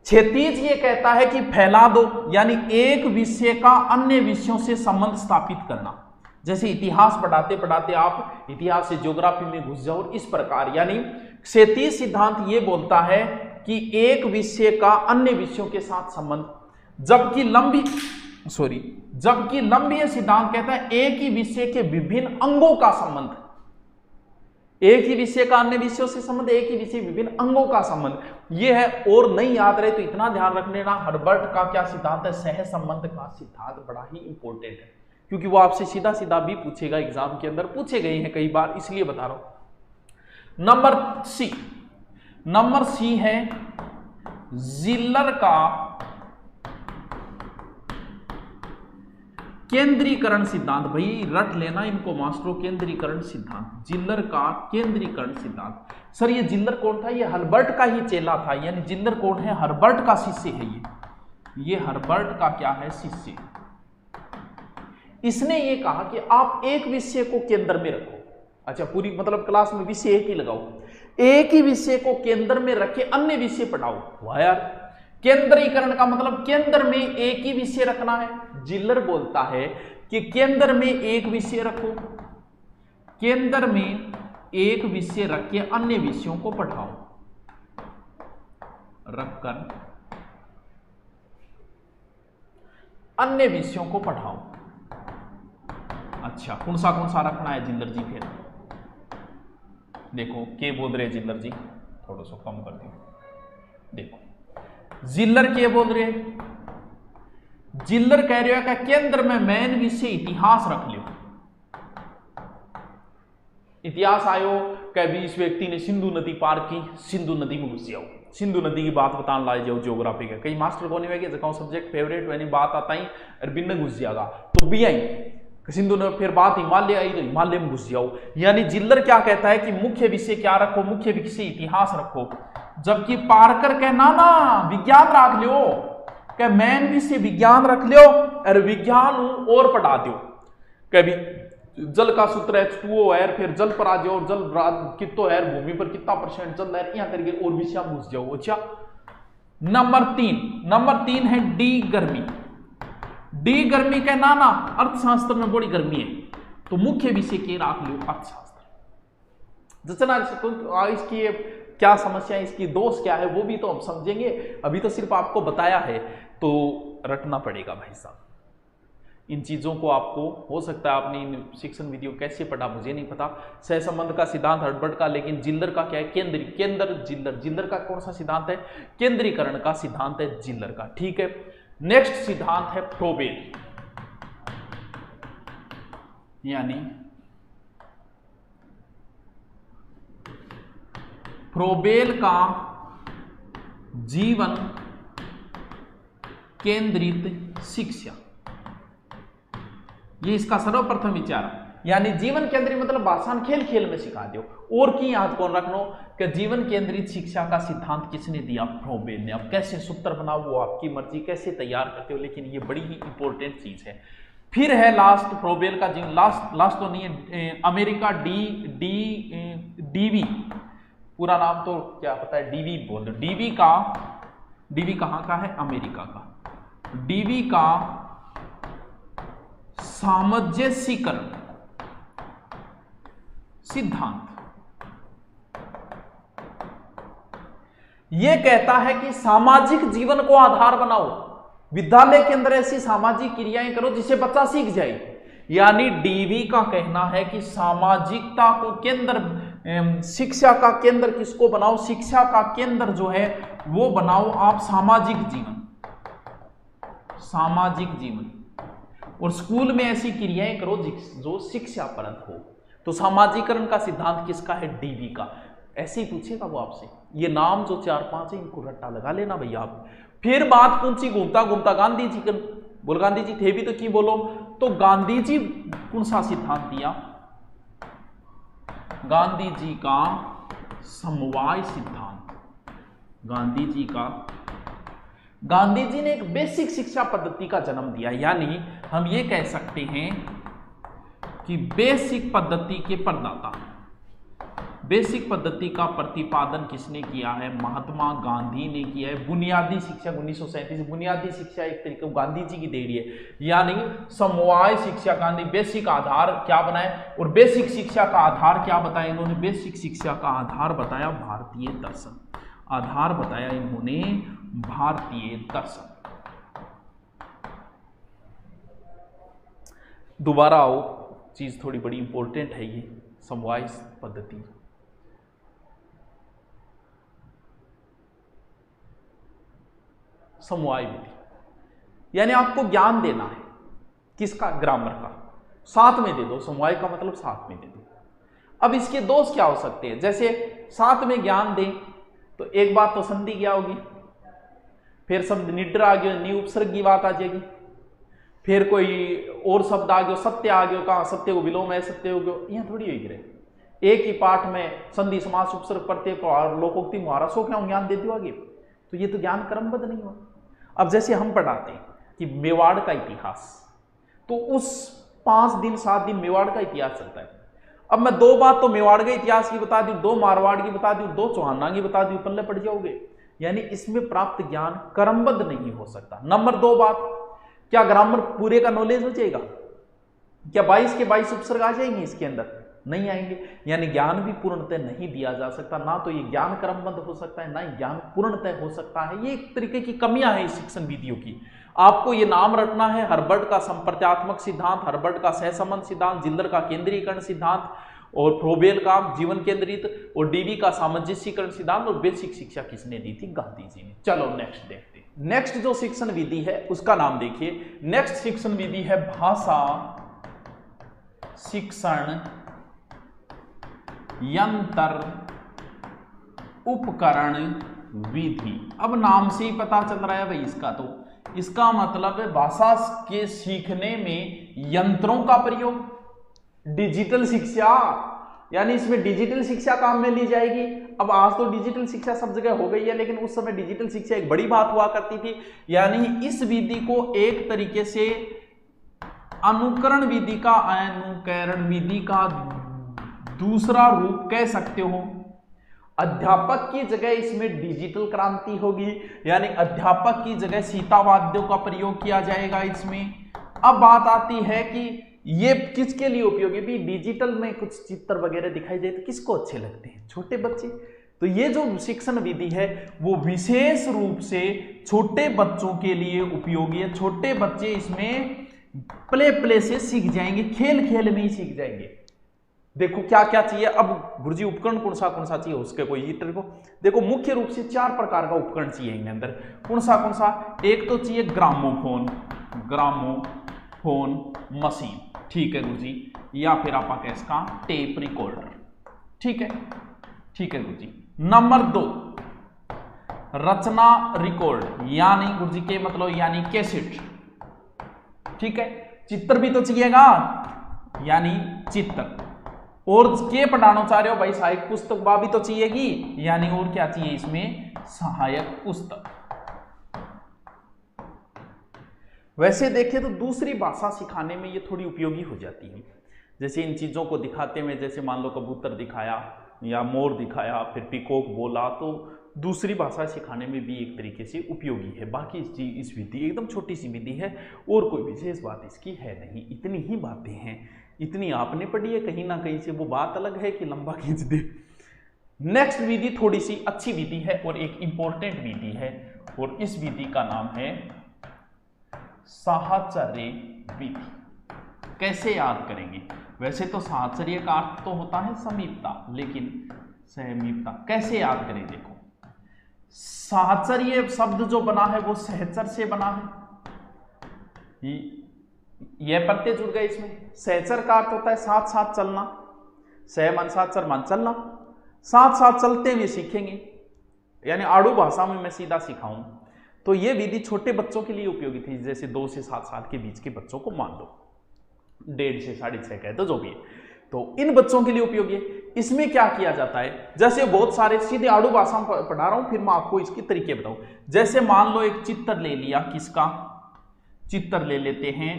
क्षैतिज ये कहता है कि फैला दो, यानी एक विषय का अन्य विषयों से संबंध स्थापित करना। जैसे इतिहास पढ़ाते पढ़ाते आप इतिहास से ज्योग्राफी में घुस जाओ, इस प्रकार। यानी क्षैतिज सिद्धांत ये बोलता है कि एक विषय का अन्य विषयों के साथ संबंध, जबकि लंबीय सिद्धांत कहता है एक ही विषय के विभिन्न अंगों का संबंध। एक ही विषय का अन्य विषयों से संबंध, एक ही विषय विभिन्न अंगों का संबंध। यह है, और नहीं याद रहे तो इतना ध्यान रख लेना, हर्बर्ट का क्या सिद्धांत है, सह संबंध का सिद्धांत। बड़ा ही इंपॉर्टेंट है, क्योंकि वो आपसे सीधा सीधा भी पूछेगा, एग्जाम के अंदर पूछे गए हैं कई बार, इसलिए बता रहा हूं। नंबर सी है जिलर का केंद्रीकरण सिद्धांत। भाई रट लेना इनको मास्टरों, केंद्रीकरण सिद्धांत, जिलर का केंद्रीकरण सिद्धांत। सर ये जिलर कौन था? ये हर्बर्ट का ही चेला था। यानी जिलर कौन है? हर्बर्ट का शिष्य है। ये हर्बर्ट का क्या है? शिष्य। इसने ये कहा कि आप एक विषय को केंद्र में रखो। अच्छा, पूरी मतलब क्लास में विषय एक ही लगाओ, एक ही विषय को केंद्र में रखे अन्य विषय पढ़ाओ। वाह यार, केंद्रीकरण का मतलब केंद्र में एक ही विषय रखना है। जिलर बोलता है कि केंद्र में एक विषय रखो, केंद्र में एक विषय रख के अन्य विषयों को पढ़ाओ, रखकर अन्य विषयों को पढ़ाओ। अच्छा, कौन सा रखना है जिलर जी? फिर देखो के बोल रहे जिलर जी, थोड़ा सा कम कर दो। देखो जिलर के बोल रहे, जिलर कह रहे हो कि केंद्र में मेन विषय इतिहास रख लियो। इतिहास आयो कभी इस व्यक्ति ने सिंधु नदी पार की, सिंधु नदी में घुस जाओ, सिंधु नदी की बात बताने लाए जाओ। ज्योग्राफी का कई मास्टर को नहीं जगह सब्जेक्ट फेवरेट यानी बात आता ही अरबी में घुस जाएगा तो भी आई सिंधु ने, फिर बात हिमालय आई तो हिमालय में घुस जाओ। यानी जिलर क्या कहता है कि मुख्य विषय क्या रखो? मुख्य विषय इतिहास रखो। जबकि पारकर कहना ना विज्ञान रख लियो, क्या मेन विषय विज्ञान रख लियो और विज्ञान और पढ़ा दो। कभी जल का सूत्र H2O है, फिर जल पर आ जाओ, जल कितो है, भूमि पर कितना % जल है, यहां करके और विषय घुस जाओ। अच्छा, नंबर तीन है डी गर्मी। डी गर्मी का नाना अर्थशास्त्र में बड़ी गर्मी है, तो मुख्य विषय के राख लो अर्थशास्त्र। जचना इसकी क्या समस्या है, इसकी दोष क्या है, वो भी तो हम समझेंगे। अभी तो सिर्फ आपको बताया है, तो रटना पड़ेगा भाई साहब इन चीजों को। आपको हो सकता है आपने इन शिक्षण वीडियो कैसे पढ़ा मुझे नहीं पता। सहसंबंध का सिद्धांत हर्बर्ट का, लेकिन जिलर का क्या है? जिलर का कौन सा सिद्धांत है? केंद्रीकरण का सिद्धांत है जिलर का। ठीक है, नेक्स्ट सिद्धांत है फ्रोबेल। यानी फ्रोबेल का जीवन केंद्रित शिक्षा, ये इसका सर्वप्रथम विचार। यानी जीवन केंद्रित मतलब भाषण खेल खेल में सिखा दो। और की याद कौन रखनो कि जीवन केंद्रित शिक्षा का सिद्धांत किसने दिया? फ्रोबेल ने। अब कैसे सूत्र बनाओ वो आपकी मर्जी, कैसे तैयार करते हो, लेकिन ये बड़ी ही इंपॉर्टेंट चीज है। फिर है लास्ट फ्रोबेल का जीवन, लास्ट तो नहीं है, अमेरिका डीवी, पूरा नाम तो क्या पता है, डीवी बोल दो। डीवी कहां का है? अमेरिका का। डीवी का सामंजस्यीकरण सिद्धांत यह कहता है कि सामाजिक जीवन को आधार बनाओ, विद्यालय के अंदर ऐसी सामाजिक क्रियाएं करो जिसे बच्चा सीख जाए। यानी डीवी का कहना है कि सामाजिकता को केंद्र, शिक्षा का केंद्र किसको बनाओ? शिक्षा का केंद्र जो है वो बनाओ आप सामाजिक जीवन, और स्कूल में ऐसी क्रियाएं करो जो शिक्षाप्रद हो। तो सामाजिकरण का सिद्धांत किसका है? डीवी का। ऐसे ही पूछेगा वो आपसे। ये नाम जो 4-5 है इनको रट्टा लगा लेना भैया आप। फिर बात कौन सी घूमता गांधी जी का बोल, गांधी जी थे भी तो की बोलो। तो गांधी जी कौन सा सिद्धांत दिया? गांधी जी का समवाय सिद्धांत। गांधी जी ने एक बेसिक शिक्षा पद्धति का जन्म दिया। यानी हम ये कह सकते हैं कि बेसिक पद्धति के प्रदाता बेसिक पद्धति का प्रतिपादन किसने किया है? महात्मा गांधी ने किया है। बुनियादी शिक्षा 1937, बुनियादी शिक्षा एक तरीके गांधी जी की देरी है, यानी समवाय शिक्षा गांधी बेसिक आधार क्या बनाए, और बेसिक शिक्षा का आधार क्या बताया इन्होंने? बेसिक शिक्षा का आधार बताया भारतीय दर्शन, आधार बताया इन्होंने भारतीय दर्शन। दोबारा आओ, चीज थोड़ी बड़ी इंपॉर्टेंट है ये समवाय पद्धति। समवाय विधि यानी आपको ज्ञान देना है किसका? ग्रामर का, साथ में दे दो। समवाय का मतलब साथ में दे दो। अब इसके दोष क्या हो सकते हैं? जैसे साथ में ज्ञान दें तो एक बात तो संधि क्या होगी, फिर शब्द निड्र आ गया, नी उपसर्ग की बात आ जाएगी, फिर कोई और शब्द आ गया, सत्य आ गया, कहा सत्य को विलोम है, सत्य हो गया, यहां थोड़ी होगी रहे। एक ही पाठ में संधि समास उपसर्ग प्रत्यय लोकोक्ति मुहावरा सो क्या ज्ञान दे दो आगे, तो ये तो ज्ञान क्रमबद्ध नहीं हुआ। अब जैसे हम पढ़ाते हैं कि मेवाड़ का इतिहास, तो उस 5 दिन 7 दिन मेवाड़ का इतिहास चलता है। अब मैं 2 बात तो मेवाड़ के इतिहास की बता दूं, 2 मारवाड़ की बता दूं, 2 चौहाना की बता दूं, पल्ले पड़ जाओगे। यानी इसमें प्राप्त ज्ञान क्रमबद्ध नहीं हो सकता। नंबर 2 बात, क्या ग्रामर पूरे का नॉलेज हो जाएगा? क्या 22 के 22 उपसर्ग आ जाएंगे इसके अंदर? नहीं आएंगे। यानी ज्ञान भी पूर्णतः नहीं दिया जा सकता, ना तो ये ज्ञान क्रमबद्ध हो सकता है, ना ही ज्ञान पूर्णतः हो सकता है। ये एक तरीके की कमियां हैं इस शिक्षण विधियों की। आपको ये नाम रखना है, हर्बर्ट का संप्रत्यात्मक सिद्धांत, हर्बर्ट का सहसंबंध सिद्धांत, जिल्दर का केंद्रीयकरण सिद्धांत, और फ्रोबेल का जीवन केंद्रित, और डीवी का सामंजस्यकरण सिद्धांत, और बेसिक शिक्षा किसने दी थी? गांधी जी ने। चलो नेक्स्ट देखते हैं। नेक्स्ट जो शिक्षण विधि है उसका नाम देखिए। नेक्स्ट शिक्षण विधि है भाषा शिक्षण यंत्र उपकरण विधि। अब नाम से ही पता चल रहा है भाई इसका, तो इसका मतलब है भाषा के सीखने में यंत्रों का प्रयोग, डिजिटल शिक्षा, यानी इसमें डिजिटल शिक्षा काम में ली जाएगी। अब आज तो डिजिटल शिक्षा सब जगह हो गई है, लेकिन उस समय डिजिटल शिक्षा एक बड़ी बात हुआ करती थी। यानी इस विधि को एक तरीके से अनुकरण विधि का, अनुकरण विधि का दूसरा रूप कह सकते हो। अध्यापक की जगह इसमें डिजिटल क्रांति होगी, यानी अध्यापक की जगह सीतावाद्यों का प्रयोग किया जाएगा इसमें। अब बात आती है कि ये किसके लिए उपयोगी? भी डिजिटल में कुछ चित्र वगैरह दिखाई दे तो किसको अच्छे लगते हैं? छोटे बच्चे। तो ये जो शिक्षण विधि है वो विशेष रूप से छोटे बच्चों के लिए उपयोगी है। छोटे बच्चे इसमें प्ले से सीख जाएंगे, खेल खेल में ही सीख जाएंगे। देखो क्या क्या चाहिए। अब गुरुजी उपकरण कौन सा चाहिए उसके कोई ईटर को देखो, मुख्य रूप से 4 प्रकार का उपकरण चाहिए इनके अंदर। कौन सा? एक तो चाहिए ग्रामोफोन मशीन, ठीक है गुरुजी, या फिर आप कह इसका टेप रिकॉर्डर, ठीक है गुरुजी। नंबर 2 रचना रिकॉर्ड, यानी गुरुजी के मतलब यानी कैसेट, ठीक है। चित्र भी तो चाहिएगा, यानी चित्र, और के पढ़ाना चाह रहे हो भाई सहायक पुस्तक भी तो चाहिएगी, यानी और क्या चाहिए इसमें? सहायक पुस्तक। वैसे देखें तो दूसरी भाषा सिखाने में ये थोड़ी उपयोगी हो जाती है। जैसे इन चीज़ों को दिखाते हुए, जैसे मान लो कबूतर दिखाया या मोर दिखाया, फिर पिकॉक बोला, तो दूसरी भाषा सिखाने में भी एक तरीके से उपयोगी है। बाकी इस विधि एकदम छोटी सी विधि है और कोई विशेष बात इसकी है नहीं, इतनी ही बातें हैं। इतनी आपने पढ़ी है, कहीं ना कहीं से वो बात अलग है कि लंबा खींच दे। नेक्स्ट विधि थोड़ी सी अच्छी विधि है और एक इंपॉर्टेंट विधि है, और इस विधि का नाम है साहचर्य विधि। कैसे याद करेंगे? वैसे तो साहचर्य का अर्थ तो होता है समीपता, लेकिन समीपता कैसे याद करें? देखो, साहचर्य शब्द जो बना है वो सहचर से बना है, यह प्रत्यय जुड़ गए इसमें। सहचर का अर्थ होता है साथ साथ चलना, सह मन साथ चर मन चलना, साथ साथ चलते हुए सीखेंगे। यानी आड़ू भाषा में मैं सीधा सिखाऊं तो ये विधि छोटे बच्चों के लिए उपयोगी थी। जैसे 2 से 7 साल के बीच के बच्चों को मान लो, 1.5 से 6.5 कहे तो जो भी है, तो इन बच्चों के लिए उपयोगी है। इसमें क्या किया जाता है? जैसे बहुत सारे सीधे आड़ू भाषा में पढ़ा रहा हूं, फिर मैं आपको इसके तरीके बताऊं। जैसे मान लो एक चित्र ले लिया, किसका चित्र ले लेते हैं?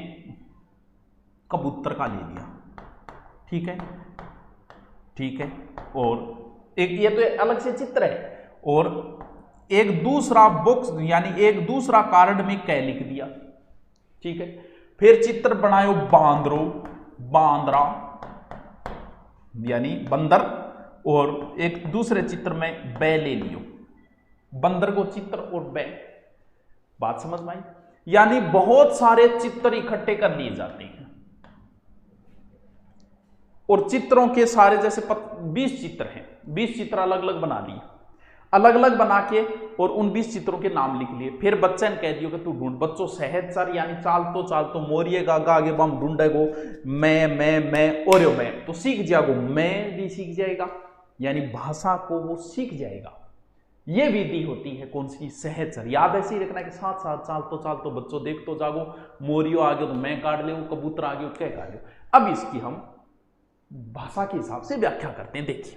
कबूतर का ले लिया, ठीक है, और एक ये तो अलग से चित्र है, और एक दूसरा बॉक्स यानी एक दूसरा कार्ड में कै लिख दिया, ठीक है। फिर चित्र बनायो बांदरो, बांदरा यानी बंदर, और एक दूसरे चित्र में बै ले लियो, बंदर को चित्र और बै। बात समझ में आई? यानी बहुत सारे चित्र इकट्ठे कर लिए जाते हैं, और चित्रों के सारे जैसे 20 चित्र हैं, 20 चित्र अलग अलग बना लिए, अलग अलग बना के और उन 20 चित्रों के नाम लिख लिए। फिर बच्चे ने कह दियो कि तू ढूंढ। बच्चों सहजचर यानी चाल तो मोरिए गागा आगे बम ढूंढेगो, मैं और मैं तो सीख जाएगो, मैं भी सीख जाएगा, यानी भाषा को वो सीख जाएगा। ये विधि होती है कौन सी? सहजचर। याद ऐसे ही रखना है कि साथ साथ चाल तो बच्चों देख तो जागो, मोरियो आ गयो तो मैं काट ले, कबूतर आ गयो क्या काट ले। अब इसकी हम भाषा के हिसाब से व्याख्या करते हैं। देखिए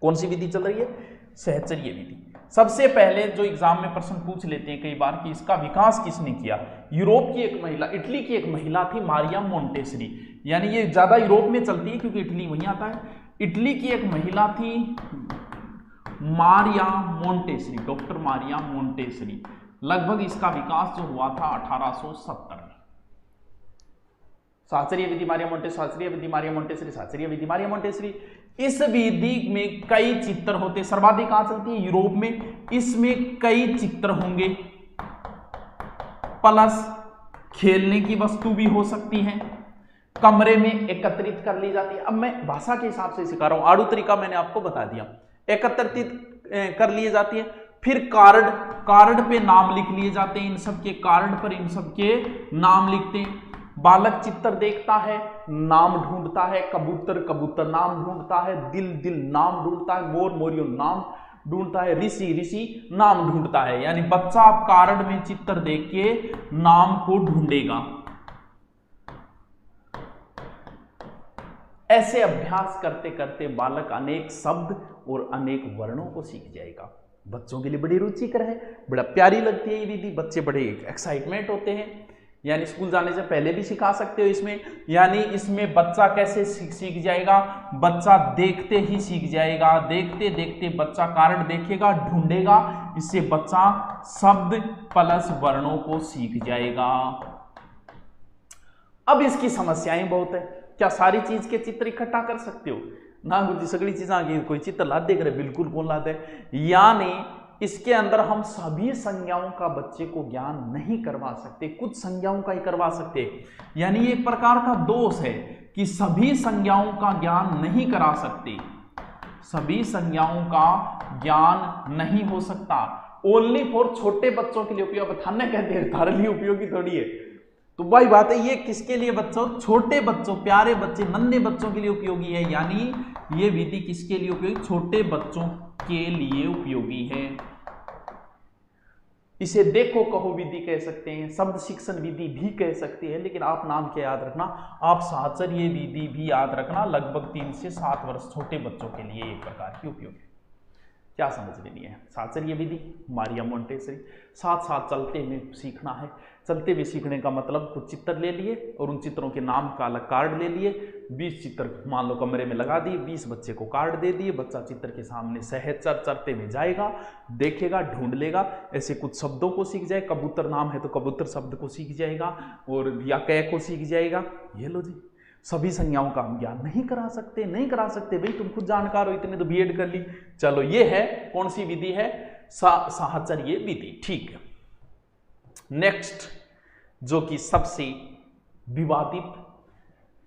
कौन सी विधि चल रही है? सहचर्य विधि। सबसे पहले जो एग्जाम में प्रश्न पूछ लेते हैं कई बार कि इसका विकास किसने किया? यूरोप की एक महिला, इटली की एक महिला थी मारिया मोंटेसरी, यानी ये ज्यादा यूरोप में चलती है क्योंकि इटली वहीं आता है। इटली की एक महिला थी Maria Montessori, doctor Maria Montessori. लगभग इसका विकास जो हुआ था 1870 में। साहचर्य विधि मारिया मोंटेसरी, साहचर्य विधि मारिया मोंटेसरी, साहचर्य विधि मारिया मोंटेसरी। इस विधि में कई चित्र होते, सर्वाधिक कहां चलती है? यूरोप में। इसमें कई चित्र होंगे, प्लस खेलने की वस्तु भी हो सकती है, कमरे में एकत्रित कर ली जाती है। अब मैं भाषा के हिसाब से सिखा रहा हूं, आड़ू तरीका मैंने आपको बता दिया। एकत्रित कर लिए जाती है। फिर कार्ड पे नाम लिख लिए जाते हैं, इन सब के कार्ड पर इन सब के नाम लिखते हैं। बालक चित्र देखता है, नाम ढूंढता है, कबूतर नाम ढूंढता है, दिल नाम ढूंढता है, मोरियो नाम ढूंढता है, ऋषि नाम ढूंढता है। यानी बच्चा कार्ड में चित्र देख के नाम को ढूंढेगा। ऐसे अभ्यास करते करते बालक अनेक शब्द और अनेक वर्णों को सीख जाएगा। बच्चों के लिए बड़ी रुचिकर है, बड़ा प्यारी लगती है ये विधि, बच्चे बड़े एक्साइटमेंट होते हैं। यानी स्कूल जाने से पहले भी सिखा सकते हो इसमें। यानी इसमें बच्चा कैसे सीख जाएगा? बच्चा देखते ही सीख जाएगा। देखते देखते बच्चा कार्ड देखेगा, ढूंढेगा, इससे बच्चा शब्द प्लस वर्णों को सीख जाएगा। अब इसकी समस्याएं बहुत है। क्या सारी चीज के चित्र इकट्ठा कर सकते हो? ना गुरुजी सगड़ी चीज आगे कोई चित्र ला दे करे, बिल्कुल कौन लाते है। यानी इसके अंदर हम सभी संज्ञाओं का बच्चे को ज्ञान नहीं करवा सकते, कुछ संज्ञाओं का ही करवा सकते। यानी एक प्रकार का दोष है कि सभी संज्ञाओं का ज्ञान नहीं करा सकते, सभी संज्ञाओं का ज्ञान नहीं हो सकता। ओनली फॉर छोटे बच्चों के लिए उपयोग, थाने कहते हैं थारे लिए उपयोगी थोड़ी है। तो वही बात है, ये किसके लिए बच्चों? छोटे बच्चों, प्यारे बच्चे, नन्हे बच्चों के लिए उपयोगी है। यानी ये विधि किसके लिए उपयोगी? छोटे बच्चों के लिए उपयोगी है। इसे देखो कहो विधि कह सकते हैं, शब्द शिक्षण विधि भी कह सकते हैं, लेकिन आप नाम क्या याद रखना? आप साहचर्य विधि भी याद रखना। लगभग 3 से 7 वर्ष छोटे बच्चों के लिए एक प्रकार की उपयोगी। क्या समझ लेनी है? साहचर्य विधि मारिया मोंटेसरी। साथ साथ चलते हुए सीखना है। चलते हुए सीखने का मतलब कुछ चित्र ले लिए और उन चित्रों के नाम का अलग कार्ड ले लिए। 20 चित्र मान लो कमरे में लगा दिए, 20 बच्चे को कार्ड दे दिए। बच्चा चित्र के सामने सहज चलते में जाएगा, देखेगा, ढूंढ लेगा, ऐसे कुछ शब्दों को सीख जाए। कबूतर नाम है तो कबूतर शब्द को सीख जाएगा, और या कै को सीख जाएगा। ये लो जी, सभी संज्ञाओं का हम ज्ञान नहीं करा सकते भाई, तुम खुद जानकार हो, इतने तो बीएड कर ली। चलो ये है कौन सी विधि है? साहचर्य विधि। ठीक है, नेक्स्ट जो कि सबसे विवादित,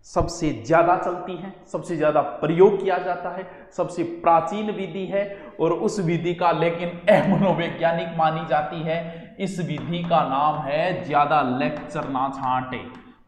सबसे ज्यादा चलती है, सबसे ज्यादा प्रयोग किया जाता है, सबसे प्राचीन विधि है, और उस विधि का लेकिन मनोवैज्ञानिक मानी जाती है। इस विधि का नाम है ज्यादा लेक्चर ना छांटे,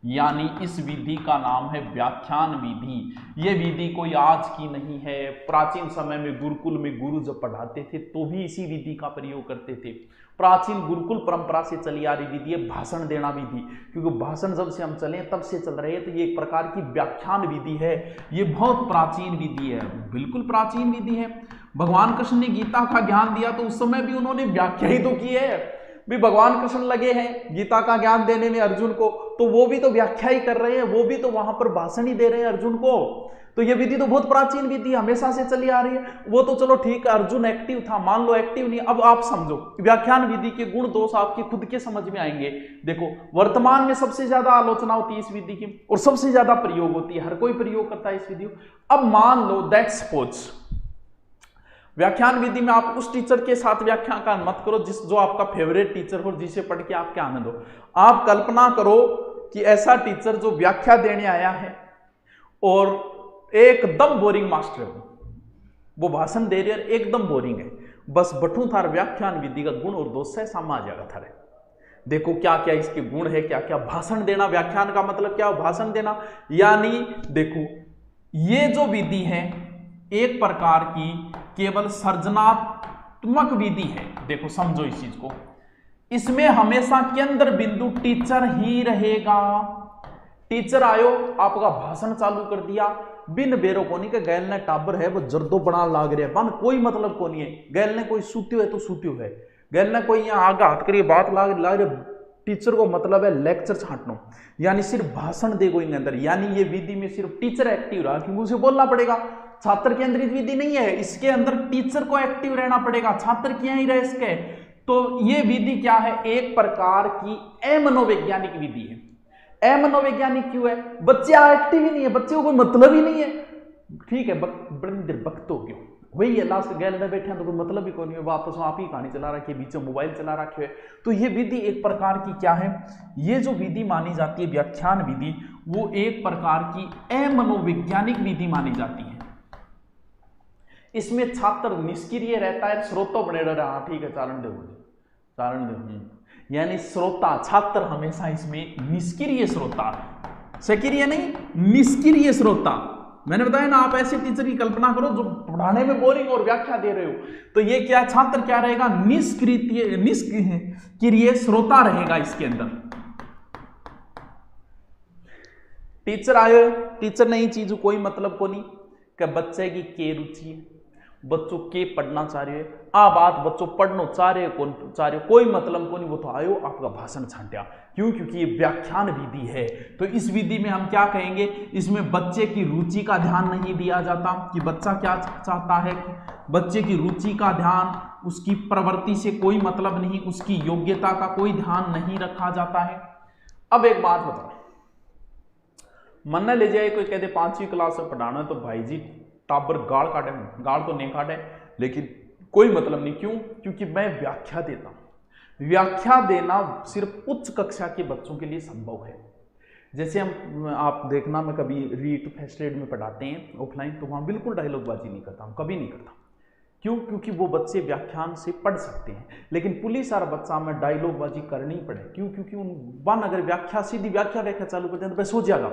यानी इस विधि का नाम है व्याख्यान विधि। ये विधि कोई आज की नहीं है। प्राचीन समय में गुरुकुल में गुरु जब पढ़ाते थे तो भी इसी विधि का प्रयोग करते थे। प्राचीन गुरुकुल परंपरा से चली आ रही विधि है भाषण देना विधि, क्योंकि भाषण जब से हम चले तब से चल रहे हैं, तो ये एक प्रकार की व्याख्यान विधि है। ये बहुत प्राचीन विधि है, बिल्कुल प्राचीन विधि है। भगवान कृष्ण ने गीता का ज्ञान दिया तो उस समय भी उन्होंने व्याख्या ही तो की है। भी भगवान कृष्ण लगे हैं गीता का ज्ञान देने में अर्जुन को, तो वो भी तो व्याख्या ही कर रहे हैं, वो भी तो वहां पर भाषण ही दे रहे हैं अर्जुन को। तो ये विधि तो बहुत प्राचीन विधि हमेशा से चली आ रही है। वो तो चलो ठीक है, अर्जुन एक्टिव था, मान लो एक्टिव नहीं। अब आप समझो व्याख्यान विधि के गुण दोष आपके खुद के समझ में आएंगे। देखो वर्तमान में सबसे ज्यादा आलोचना होती है इस विधि की और सबसे ज्यादा प्रयोग होती है, हर कोई प्रयोग करता है इस विधि को। अब मान लो दैट सपोज व्याख्यान विधि में आप उस टीचर के साथ व्याख्यान मत करो जो आपका फेवरेट टीचर हो, जिसे पढ़ के आपके आनंद हो। आप कल्पना करो कि ऐसा टीचर जो व्याख्या देने आया है और एकदम बोरिंग मास्टर है, वो भाषण दे रहे एकदम बोरिंग है, बस बठू थार व्याख्यान विधि का गुण और दोष है सामा जाएगा थारे। देखो क्या क्या इसके गुण है, क्या क्या भाषण देना, व्याख्यान का मतलब क्या भाषण देना। यानी देखो ये जो विधि है एक प्रकार की केवल सर्जनात्मक विधि है। देखो समझो इस चीज को, इसमें हमेशा केंद्र बिंदु टीचर ही रहेगा। टीचर आयो आपका भाषण चालू कर दिया, बिन बेरो कोनी के गैल ने टाबर है वो जर्दो बना लाग रहा है, बन कोई मतलब कोनी है। गैल ने कोई सूत्यो है तो सूत्यो है, गैल ने कोई यहाँ आगे हाथ करिए बात लाग रहे। टीचर को मतलब है लेक्चर छांटना, यानी सिर्फ भाषण दे कोई अंदर। यानी ये विधि में सिर्फ टीचर एक्टिव रहा, क्योंकि उसे बोलना पड़ेगा। छात्र केंद्रित विधि नहीं है, इसके अंदर टीचर को एक्टिव रहना पड़ेगा, छात्र क्या ही रहे इसके। तो ये विधि क्या है, एक प्रकार की अमनोवैज्ञानिक विधि है। अमनोवैज्ञानिक क्यों है, बच्चे एक्टिव ही नहीं है, बच्चे को कोई मतलब ही नहीं है। ठीक है बड़ी देर बकतो क्यों वही है, लास्ट गैल में बैठे हैं तो कोई मतलब ही कोई नहीं है, वापस आप ही कहानी चला रखी है, बीच में मोबाइल चला रखे है। तो ये विधि एक प्रकार की क्या है, ये जो विधि मानी जाती है व्याख्यान विधि, वो एक प्रकार की अमनोवैज्ञानिक विधि मानी जाती है। इसमें छात्र निष्क्रिय रहता है, श्रोता बने रहा। हाँ ठीक है चारण दे चारण दे, यानी श्रोता छात्र हमेशा इसमें निष्क्रिय श्रोता, सक्रिय नहीं निष्क्रिय श्रोता। मैंने बताया ना, आप ऐसे टीचर की कल्पना करो जो पढ़ाने में बोरिंग और व्याख्या दे रहे हो, तो ये क्या छात्र क्या रहेगा, निष्क्रिय श्रोता रहेगा इसके अंदर। टीचर आए, टीचर ने चीज कोई मतलब को नहीं कि बच्चे की के रुचि है, बच्चों के पढ़ना चाह रहे हैं, आ बात बच्चों पढ़ना चाह रहे कौन चाह रहे, कोई मतलब को नहीं, वो तो आयो आपका भाषण छांटा। क्यों, क्योंकि ये व्याख्यान विधि है। तो इस विधि में हम क्या कहेंगे, इसमें बच्चे की रुचि का ध्यान नहीं दिया जाता कि बच्चा क्या चाहता है, बच्चे की रुचि का ध्यान, उसकी प्रवृत्ति से कोई मतलब नहीं, उसकी योग्यता का कोई ध्यान नहीं रखा जाता है। अब एक बात बताओ, मन न ले जाए कोई कहते 5वीं क्लास में पढ़ाना है तो भाई जी टाबर गाड़ काटे, गाड़ तो नहीं काटे लेकिन कोई मतलब नहीं। क्यों, क्योंकि मैं व्याख्या देता हूं। व्याख्या देना सिर्फ उच्च कक्षा के बच्चों के लिए संभव है। जैसे हम आप देखना, मैं कभी रीट फर्स्ट एड में पढ़ाते हैं ऑफलाइन, तो वहां बिल्कुल डायलॉगबाजी नहीं करता हूं, कभी नहीं करता। क्यों, क्योंकि वो बच्चे व्याख्यान से पढ़ सकते हैं। लेकिन पुलिस और बच्चा में डायलॉगबाजी करनी पड़े, क्यों, क्योंकि उन अगर व्याख्या सीधी व्याख्या चालू करते हैं तो सो जाएगा।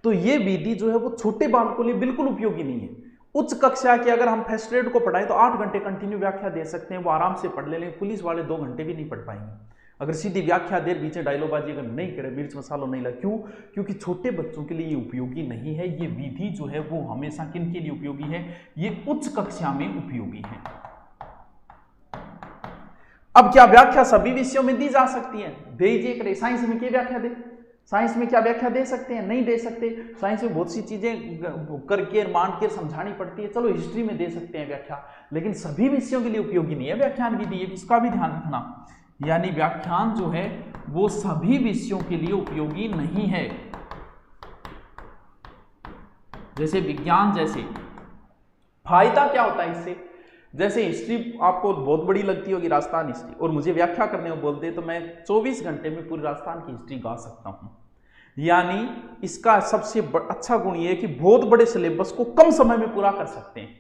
तो ये विधि जो है वो छोटे बालकों के लिए बिल्कुल उपयोगी नहीं है। उच्च कक्षा के अगर हम फर्स्ट ग्रेड को पढ़ाएं तो 8 घंटे कंटिन्यू व्याख्या दे सकते हैं, वो आराम से पढ़ ले। पुलिस वाले 2 घंटे भी नहीं पढ़ पाएंगे अगर सीधी व्याख्या देर बीच डायलॉगबाजी अगर नहीं करे, मिर्च मसालो नहीं लगे। क्यों, क्योंकि छोटे बच्चों के लिए ये उपयोगी नहीं है। ये विधि जो है वो हमेशा किन के लिए उपयोगी है, ये उच्च कक्षा में उपयोगी है। अब क्या व्याख्या सभी विषयों में दी जा सकती है, दीजिए करे। साइंस में क्या व्याख्या दे, साइंस में क्या व्याख्या दे सकते हैं, नहीं दे सकते। साइंस में बहुत सी चीजें करके मान के समझानी पड़ती है। चलो हिस्ट्री में दे सकते हैं व्याख्या, लेकिन सभी विषयों के लिए उपयोगी नहीं है व्याख्यान विधि, इसका भी ध्यान रखना। यानी व्याख्यान जो है वो सभी विषयों के लिए उपयोगी नहीं है। जैसे विज्ञान, जैसे फायदा क्या होता है इससे, जैसे हिस्ट्री आपको बहुत बड़ी लगती होगी, राजस्थान हिस्ट्री, और मुझे व्याख्या करने को बोलते तो मैं 24 घंटे में पूरी राजस्थान की हिस्ट्री गा सकता हूं। यानी इसका सबसे अच्छा गुण ये है कि बहुत बड़े सिलेबस को कम समय में पूरा कर सकते हैं।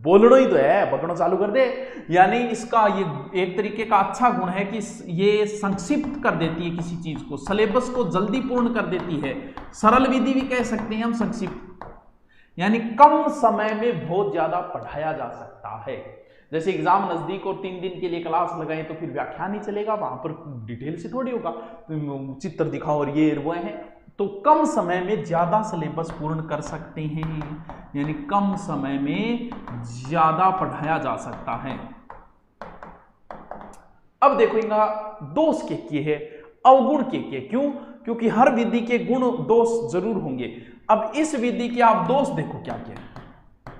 बोलना ही तो है, बकना चालू कर दे। यानी इसका ये एक तरीके का अच्छा गुण है कि ये संक्षिप्त कर देती है किसी चीज को, सिलेबस को जल्दी पूर्ण कर देती है। सरल विधि भी कह सकते हैं हम संक्षिप्त, यानी कम समय में बहुत ज्यादा पढ़ाया जा सकता है। जैसे एग्जाम नजदीक और 3 दिन के लिए क्लास लगाए तो फिर व्याख्यान ही चलेगा, वहां पर डिटेल से थोड़ी होगा, तो चित्र दिखाओ और ये वो है। तो कम समय में ज्यादा सिलेबस पूर्ण कर सकते हैं, यानी कम समय में ज्यादा पढ़ाया जा सकता है। अब देखो इनका दोष क्या है, अवगुण के। क्यों? क्योंकि हर विधि के गुण दोष जरूर होंगे। अब इस विधि के आप दोष देखो क्या क्या है।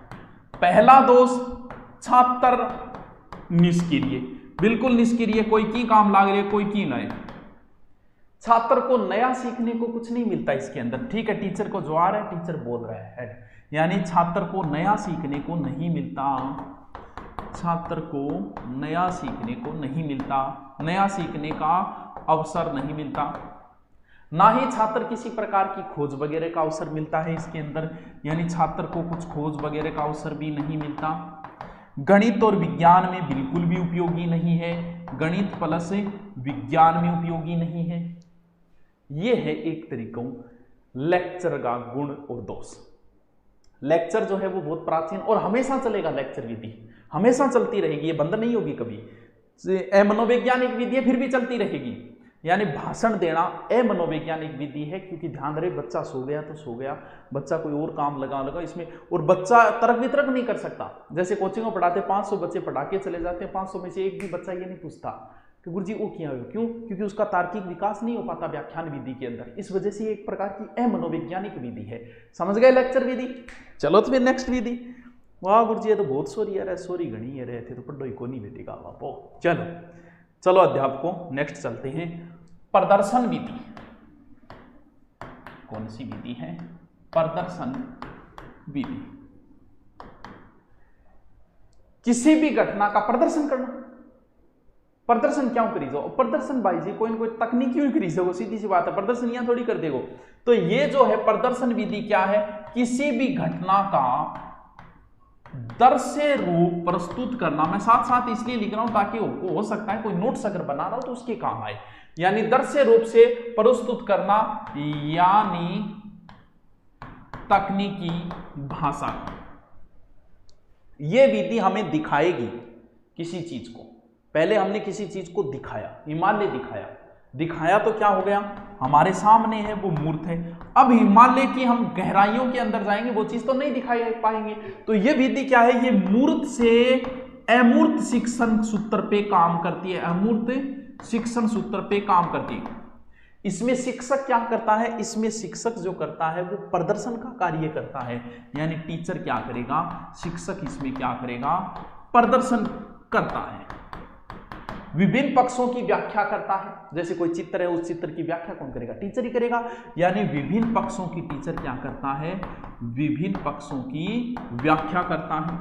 पहला दोष, छात्र निष्क्रिय, बिल्कुल निष्क्रिय, कोई की काम लाग रही है, कोई की नए। छात्र को नया सीखने को कुछ नहीं मिलता इसके अंदर। ठीक है, टीचर को जो आ रहा है टीचर बोल रहा है, यानी छात्र को नया सीखने को नहीं मिलता। छात्र को नया सीखने को नहीं मिलता, नया सीखने का अवसर नहीं मिलता। ना ही छात्र किसी प्रकार की खोज वगैरह का अवसर मिलता है इसके अंदर, यानी छात्र को कुछ खोज वगैरह का अवसर भी नहीं मिलता। गणित और विज्ञान में बिल्कुल भी उपयोगी नहीं है, गणित प्लस विज्ञान में उपयोगी नहीं है। यह है एक तरीका लेक्चर का गुण और दोष। लेक्चर जो है वो बहुत प्राचीन और हमेशा चलेगा, लेक्चर विधि हमेशा चलती रहेगी, ये बंद नहीं होगी कभी। मनोवैज्ञानिक विधि फिर भी चलती रहेगी, यानी भाषण देना अमनोवैज्ञानिक विधि है, क्योंकि ध्यान रहे बच्चा सो गया तो सो गया, बच्चा कोई और काम लगा इसमें, और बच्चा तर्क वितर्क नहीं कर सकता। जैसे कोचिंग में पढ़ाते 500 बच्चे पढ़ा के चले जाते हैं, 500 में से एक भी बच्चा ये नहीं पूछता कि गुरुजी वो क्या हो, क्यों? क्योंकि उसका तार्किक विकास नहीं हो पाता व्याख्यान विधि के अंदर। इस वजह से एक प्रकार की अमनोवैज्ञानिक विधि है। समझ गए लेक्चर विधि? चलो तो फिर नेक्स्ट विधि। वाह गुरुजी ये तो बहुत सोरी है, सोरी घनी है रहे थे तो पढ़ो ही को नहीं बेटी का बापो। चलो चलो अध्यापकों नेक्स्ट चलते हैं। प्रदर्शन विधि कौन सी विधि है? प्रदर्शन विधि। किसी भी घटना का प्रदर्शन करना। प्रदर्शन क्यों करी जाओ? प्रदर्शन भाई जी कोई ना कोई तकनीक क्यों करी जाओ, सीधी सी बात है, प्रदर्शन यहां थोड़ी कर देगो। तो ये जो है प्रदर्शन विधि क्या है? किसी भी घटना का दृश्य रूप प्रस्तुत करना। मैं साथ साथ इसलिए लिख रहा हूं ताकि हो सकता है कोई नोट्स अगर बना रहा हो तो उसके काम आए। यानी दृश्य रूप से प्रस्तुत करना, यानी तकनीकी भाषा। यह विधि हमें दिखाएगी किसी चीज को। पहले हमने किसी चीज को दिखाया, हिमालय दिखाया, दिखाया तो क्या हो गया? हमारे सामने है, वो मूर्त है। अब हिमालय की हम गहराइयों के अंदर जाएंगे, वो चीज तो नहीं दिखाई पाएंगे। तो ये विधि क्या है? ये मूर्त से अमूर्त शिक्षण सूत्र पे काम करती है, अमूर्त शिक्षण सूत्र पे काम करती है। इसमें शिक्षक क्या करता है? इसमें शिक्षक जो करता है वो प्रदर्शन का कार्य करता है, यानी टीचर क्या करेगा? शिक्षक इसमें क्या करेगा? प्रदर्शन करता है। विभिन्न पक्षों की व्याख्या करता है। जैसे कोई चित्र है, उस चित्र की व्याख्या कौन करेगा? टीचर ही करेगा। यानी विभिन्न पक्षों की टीचर क्या करता है? विभिन्न पक्षों की व्याख्या करता है।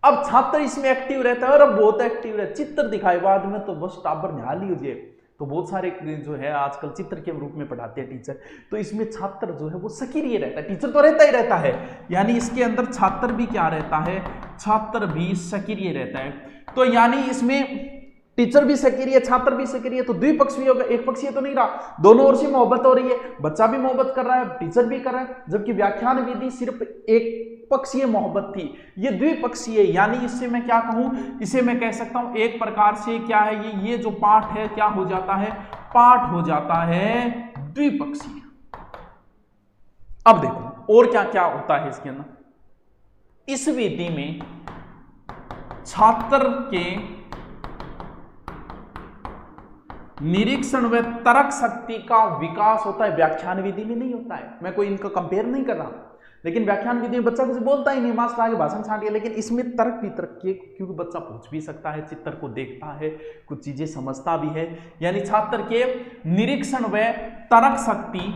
अब छात्र इसमें एक्टिव रहता है, और अब बहुत एक्टिव रहता है। चित्र दिखाए बाद में तो बस टाबर ध्यान लीजिए, तो बहुत सारे जो है आजकल चित्र के रूप में पढ़ाते हैं टीचर, तो इसमें छात्र जो है वो सक्रिय रहता है। टीचर तो रहता ही रहता है, यानी इसके अंदर छात्र भी क्या रहता है? छात्र भी सक्रिय रहता है। तो यानी इसमें टीचर भी सक्रिय, छात्र भी सक्रिय, तो द्विपक्षीय होगा, एक पक्षीय तो नहीं रहा। दोनों ओर से मोहब्बत हो रही है, बच्चा भी मोहब्बत कर रहा है, टीचर भी कर रहा है। जबकि व्याख्यान विधि सिर्फ एक पक्षीय मोहब्बत थी, ये द्विपक्षीय। यानी इससे मैं क्या कहूं? इसे मैं कह सकता हूं एक प्रकार से क्या है, ये जो पाठ है क्या हो जाता है? पाठ हो जाता है द्विपक्षीय। अब देखो और क्या क्या होता है इसके अंदर। इस विधि में छात्र के निरीक्षण व तर्क शक्ति का विकास होता है, व्याख्यान विधि में नहीं होता है। मैं कोई इनका कंपेयर नहीं कर रहा, लेकिन व्याख्यान विधि में बच्चा कुछ बोलता ही नहीं, मास्टर आगे भाषण छाटिए, लेकिन इसमें तर्क वितर्क के, क्योंकि बच्चा पूछ भी सकता है, चित्र को देखता है, कुछ चीजें समझता भी है। यानी छात्र के निरीक्षण व तर्क शक्ति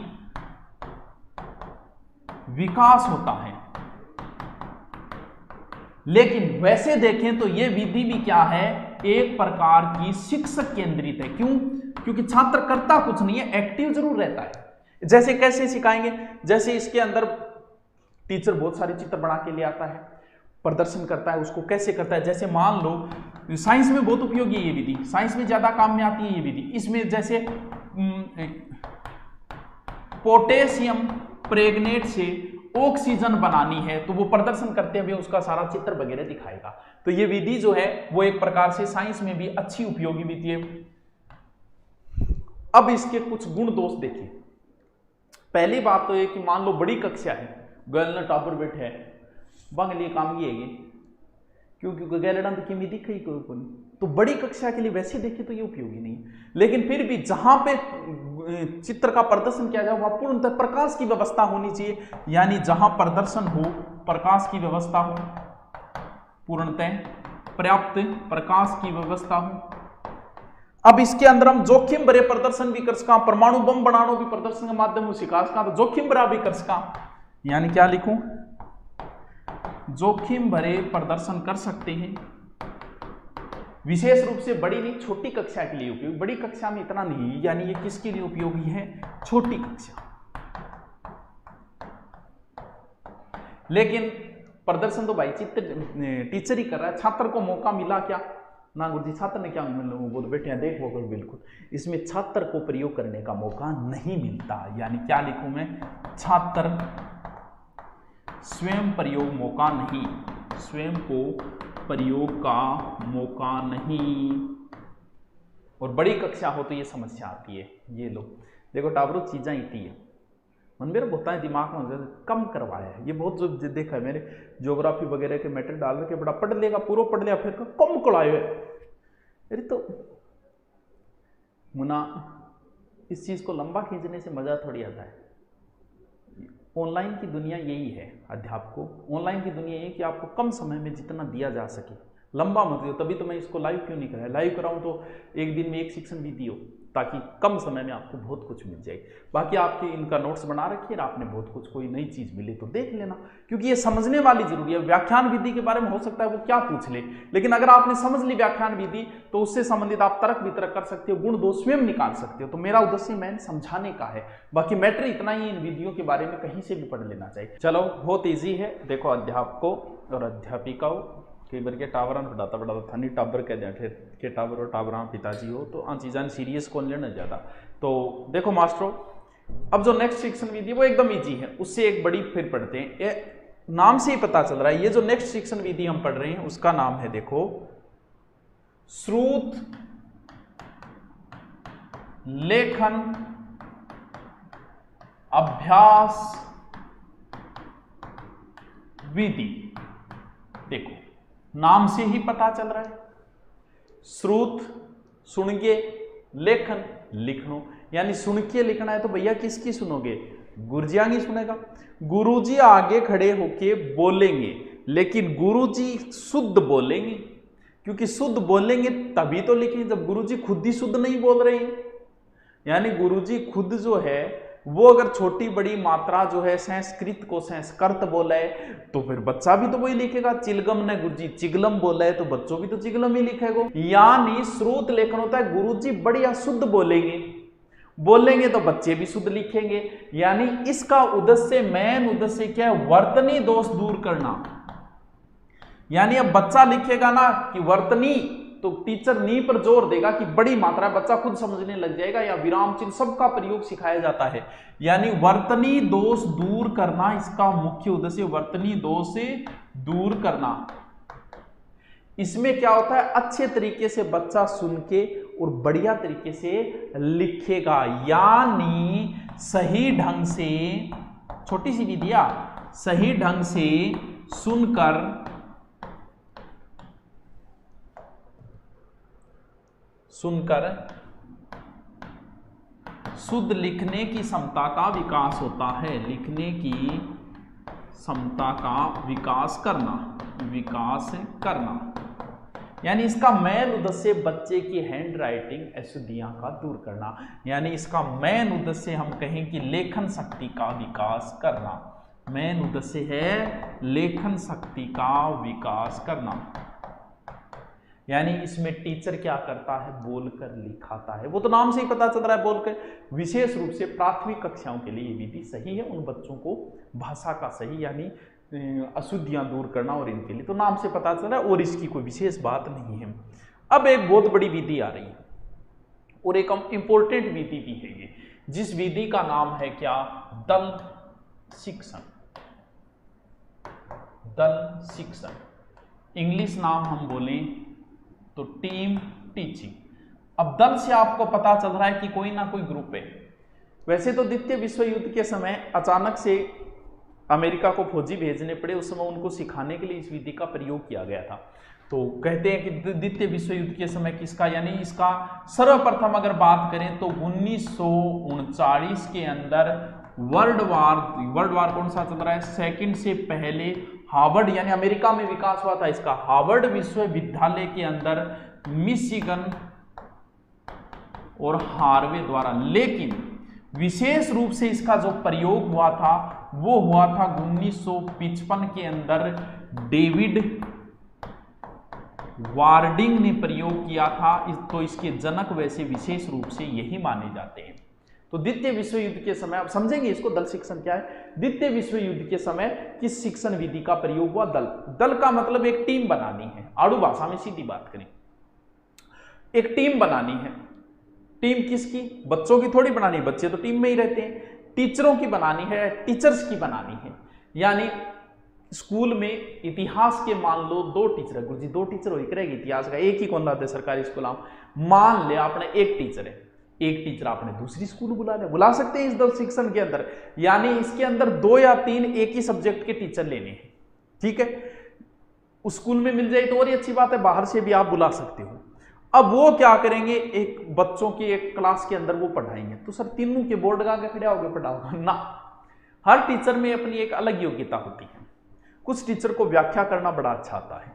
विकास होता है। लेकिन वैसे देखें तो यह विधि भी क्या है? एक प्रकार की शिक्षक केंद्रित है। क्यों? क्योंकि छात्र करता कुछ नहीं है, एक्टिव जरूर रहता है। जैसे कैसे सिखाएंगे? जैसे इसके अंदर टीचर बहुत सारे चित्र बना के ले आता है, प्रदर्शन करता है, उसको कैसे करता है? जैसे मान लो साइंस में बहुत उपयोगी है ये विधि, साइंस में ज्यादा काम में आती है ये विधि। इसमें जैसे पोटेशियम प्रेग्नेट से ऑक्सीजन बनानी है, तो वो प्रदर्शन करते हुए उसका सारा चित्र वगैरह दिखाएगा। तो ये विधि जो है वो एक प्रकार से साइंस में भी अच्छी उपयोगी विधि है। अब इसके कुछ गुण दोष देखिए। पहली बात तो ये कि मान लो बड़ी कक्षा है, गर्ल टाबर बैठे है, बंग लिए काम ये क्योंकि गैरडंत की विधि कई को नहीं, तो बड़ी कक्षा के लिए वैसे देखें तो ये उपयोगी नहीं है। लेकिन फिर भी जहां पे चित्र का प्रदर्शन किया जाए वहां पूर्णतः प्रकाश की व्यवस्था होनी चाहिए, यानी जहां प्रदर्शन हो प्रकाश की व्यवस्था हो, पूर्णतः पर्याप्त प्रकाश की व्यवस्था हो। अब इसके अंदर हम जोखिम भरे प्रदर्शन भी कर सका, परमाणु बम बनानो भी प्रदर्शन के माध्यम से सिखा सका, तो जोखिम भरा भी कर सका, यानी क्या लिखूं, जोखिम भरे प्रदर्शन कर सकते हैं। विशेष रूप से बड़ी नहीं छोटी कक्षा के लिए उपयोगी, बड़ी कक्षा में इतना नहीं, यानी ये किसके लिए उपयोगी है, छोटी कक्षा। लेकिन प्रदर्शन तो भाई टीचर ही कर रहा है, छात्र को मौका मिला क्या ना गुरुजी, छात्र ने क्या बोल बैठे हैं देख वो बिल्कुल, इसमें छात्र को प्रयोग करने का मौका नहीं मिलता, यानी क्या लिखूं मैं, छात्र स्वयं प्रयोग मौका नहीं, स्वयं को प्रयोग का मौका नहीं। और बड़ी कक्षा हो तो ये समस्या आती है। ये लो देखो टाबरो चीज़ें इतनी है मन मेरा होता है दिमाग में कम करवाया है, ये बहुत जो देखा है मैंने ज्योग्राफी वगैरह के मैटर डाल रखे, बड़ा पढ़ लेगा पूरा पढ़ लिया फिर कम कड़ाए हुए, अरे तो मुना इस चीज़ को लंबा खींचने से मज़ा थोड़ी आता है। ऑनलाइन की दुनिया यही है, अध्यापकों ऑनलाइन की दुनिया यही कि आपको कम समय में जितना दिया जा सके लंबा मत दियो, तभी तो मैं इसको लाइव क्यों नहीं कराया, लाइव कराऊं तो एक दिन में एक सेक्शन भी दियो, ताकि कम समय में आपको बहुत कुछ मिल जाए। बाकी आपके इनका नोट्स बना रखिए, आपने बहुत कुछ कोई नई चीज़ मिले तो देख लेना, क्योंकि ये समझने वाली जरूरी है। व्याख्यान विधि के बारे में हो सकता है वो क्या पूछ ले, लेकिन अगर आपने समझ ली व्याख्यान विधि तो उससे संबंधित आप तर्क वितर्क कर सकते हो, गुण दोष स्वयं निकाल सकते हो। तो मेरा उद्देश्य मैंने समझाने का है, बाकी मैटर इतना ही, इन विधियों के बारे में कहीं से भी पढ़ लेना चाहिए। चलो बहुत ईजी है, देखो अध्यापकों और अध्यापिकाओं कई बार के टावरान पढ़ाता था नहीं, टाबर कह दें फिर के टावर और टावरा पिताजी हो तो आ चीज़ां सीरियस कौन लेना ज़्यादा। तो देखो मास्टरों, अब जो नेक्स्ट सेक्शन विधि वो एकदम इजी है, उससे एक बड़ी फिर पढ़ते हैं। ये नाम से ही पता चल रहा है, ये जो नेक्स्ट सेक्शन विधि हम पढ़ रहे हैं उसका नाम है देखो श्रुत लेखन अभ्यास विधि। देखो नाम से ही पता चल रहा है, श्रुत सुन के, लेखन लिखनो, यानी सुन के लिखना है तो भैया किसकी सुनोगे, गुरुजिया की सुनेगा। गुरुजी आगे खड़े होके बोलेंगे, लेकिन गुरुजी शुद्ध बोलेंगे, क्योंकि शुद्ध बोलेंगे तभी तो लिखेंगे, जब गुरुजी खुद ही शुद्ध नहीं बोल रहे हैं। यानी गुरुजी खुद जो है वो अगर छोटी बड़ी मात्रा जो है संस्कृत को संस्कृत बोला है तो फिर बच्चा भी तो वही लिखेगा। चिलगम ने गुरुजी चिगलम बोला है तो बच्चों भी तो चिगलम ही लिखेगा। यानी श्रुत लेखन होता है गुरुजी बढ़िया शुद्ध बोलेंगे तो बच्चे भी शुद्ध लिखेंगे। यानी इसका उद्देश्य, मेन उद्देश्य क्या है, वर्तनी दोष दूर करना। यानी अब बच्चा लिखेगा ना कि वर्तनी, तो टीचर नी पर जोर देगा कि बड़ी मात्रा, बच्चा खुद समझने लग जाएगा, या विराम चिन्ह सबका प्रयोग सिखाया जाता है। यानी वर्तनी दोष दूर करना इसका मुख्य उद्देश्य, वर्तनी दोष दूर करना। इसमें क्या होता है, अच्छे तरीके से बच्चा सुन के और बढ़िया तरीके से लिखेगा, यानी सही ढंग से, छोटी सी विधिया, सही ढंग से सुनकर शुद्ध लिखने की क्षमता का विकास होता है। लिखने की क्षमता का विकास करना, यानी इसका मेन उद्देश्य बच्चे की हैंड राइटिंग अशुद्धियां का दूर करना। यानी इसका मेन उद्देश्य हम कहें कि लेखन शक्ति का विकास करना। मेन उद्देश्य है लेखन शक्ति का विकास करना। यानी इसमें टीचर क्या करता है, बोलकर लिखाता है, वो तो नाम से ही पता चल रहा है बोलकर। विशेष रूप से प्राथमिक कक्षाओं के लिए ये विधि सही है, उन बच्चों को भाषा का सही यानी अशुद्धियां दूर करना, और इनके लिए तो नाम से पता चल रहा है और इसकी कोई विशेष बात नहीं है। अब एक बहुत बड़ी विधि आ रही है और एक इंपॉर्टेंट विधि भी है ये, जिस विधि का नाम है क्या, दल शिक्षण। दल शिक्षण, इंग्लिश नाम हम बोलें तो टीम टीचिंग। अब दल से आपको पता चल रहा है कि कोई ना कोई ग्रुप है। वैसे तो द्वितीय विश्व युद्ध के समय अचानक से अमेरिका को फौजी भेजने पड़े, उस समय उनको सिखाने के लिए इस विधि का प्रयोग किया गया था। तो कहते हैं कि द्वितीय विश्व युद्ध के समय किसका, यानी इसका सर्वप्रथम अगर बात करें तो 1939 के अंदर वर्ल्ड वार कौन सा चल रहा है, सेकंड से पहले हार्वर्ड, यानी अमेरिका में विकास हुआ था इसका, हार्वर्ड विश्वविद्यालय के अंदर मिशिगन और हार्वे द्वारा, लेकिन विशेष रूप से इसका जो प्रयोग हुआ था वो हुआ था 1955 के अंदर डेविड वार्डिंग ने प्रयोग किया था। तो इसके जनक वैसे विशेष रूप से यही माने जाते हैं। तो द्वितीय विश्व युद्ध के समय, अब समझेंगे इसको, दल शिक्षण क्या है। द्वितीय विश्व युद्ध के समय किस शिक्षण विधि का प्रयोग हुआ, दल। दल का मतलब एक टीम बनानी है, आड़ू भाषा में सीधी बात करें, एक टीम बनानी है। टीम किसकी, बच्चों की थोड़ी बनानी, बच्चे तो टीम में ही रहते हैं। टीचरों की बनानी है, टीचर्स की बनानी है। यानी स्कूल में इतिहास के मान लो 2 टीचर है, गुरुजी 2 टीचर हो करेगी इतिहास का, एक ही कौन लाते सरकारी स्कूल। मान ले आपने एक टीचर है, एक टीचर आपने दूसरी स्कूल बुला सकते हैं इस दल शिक्षण के अंदर। यानी इसके अंदर 2 या 3 एक ही सब्जेक्ट के टीचर लेने हैं, ठीक है। उस स्कूल में मिल जाए तो और ही अच्छी बात है, बाहर से भी आप बुला सकते हो। अब वो क्या करेंगे, एक बच्चों की एक क्लास के अंदर वो पढ़ाएंगे। तो सर तीनों के बोर्ड का खड़े होकर पढ़ाओगे ना, हर टीचर में अपनी एक अलग योग्यता होती है। कुछ टीचर को व्याख्या करना बड़ा अच्छा आता है,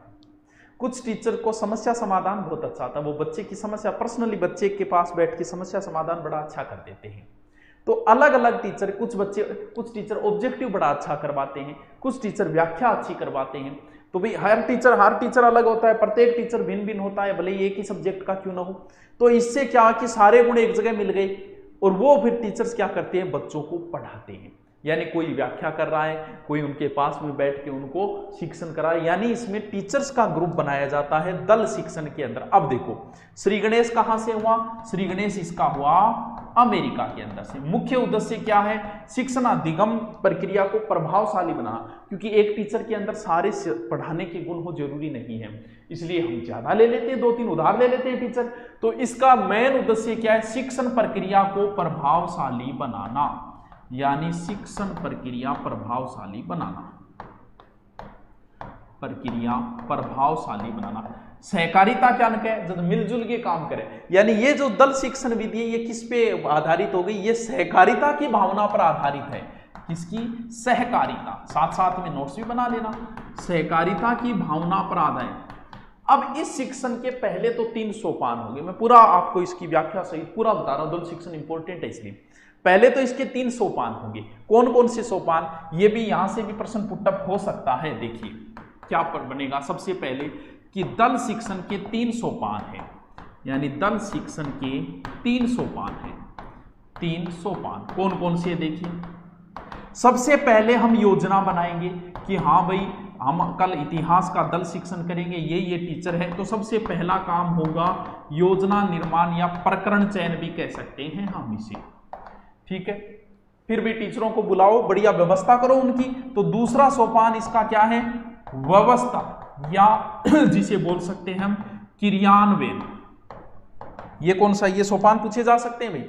कुछ टीचर को समस्या समाधान बहुत अच्छा आता है, वो बच्चे की समस्या पर्सनली बच्चे के पास बैठ के समस्या समाधान बड़ा अच्छा कर देते हैं। तो अलग अलग टीचर, कुछ टीचर ऑब्जेक्टिव बड़ा अच्छा करवाते हैं, कुछ टीचर व्याख्या अच्छी करवाते हैं। तो भाई हर टीचर अलग होता है, प्रत्येक टीचर भिन्न भिन्न होता है, भले ही एक ही सब्जेक्ट का क्यों ना हो। तो इससे क्या कि सारे गुण एक जगह मिल गए, और वो फिर टीचर्स क्या करते हैं, बच्चों को पढ़ाते हैं। यानी कोई व्याख्या कर रहा है, कोई उनके पास में बैठ के उनको शिक्षण करा, यानी इसमें टीचर्स का ग्रुप बनाया जाता है दल शिक्षण के अंदर। अब देखो श्री गणेश कहां से हुआ, श्री गणेश इसका हुआ अमेरिका के अंदर से। मुख्य उद्देश्य क्या है, शिक्षणाधिगम प्रक्रिया को प्रभावशाली बनाना, क्योंकि एक टीचर के अंदर सारे पढ़ाने के गुण हो जरूरी नहीं है, इसलिए हम ज्यादा ले लेते हैं, 2-3 उधार ले लेते हैं टीचर। तो इसका मेन उद्देश्य क्या है, शिक्षण प्रक्रिया को प्रभावशाली बनाना, यानी शिक्षण प्रक्रिया प्रभावशाली बनाना, प्रक्रिया प्रभावशाली बनाना। सहकारिता क्या है, जब मिलजुल के काम करें। यानी ये जो दल शिक्षण विधि है ये किस पे आधारित हो गई, ये सहकारिता की भावना पर आधारित है। किसकी, सहकारिता, साथ साथ में नोट्स भी बना लेना, सहकारिता की भावना पर आधारित। अब इस शिक्षण के पहले तो 3 सोपान हो गए, मैं पूरा आपको इसकी व्याख्या सहित पूरा बता रहा हूं, दल शिक्षण इंपॉर्टेंट है इसलिए। पहले तो इसके 3 सोपान होंगे, कौन कौन से सोपान, ये भी यहां से भी प्रश्न पुटअप हो सकता है। देखिए क्या बनेगा, सबसे पहले कि दल शिक्षण के 3 सोपान हैं, यानी दल शिक्षण के 3 सोपान हैं। 3 सोपान कौन कौन से, देखिए सबसे पहले हम योजना बनाएंगे कि हाँ भाई हम कल इतिहास का दल शिक्षण करेंगे, ये टीचर है, तो सबसे पहला काम होगा योजना निर्माण या प्रकरण चयन भी कह सकते हैं हम इसे, ठीक है। फिर भी टीचरों को बुलाओ, बढ़िया व्यवस्था करो उनकी। तो दूसरा सोपान इसका क्या है, व्यवस्था, या जिसे बोल सकते हैं हम क्रियान्वयन। ये कौन सा, ये सोपान पूछे जा सकते हैं भाई।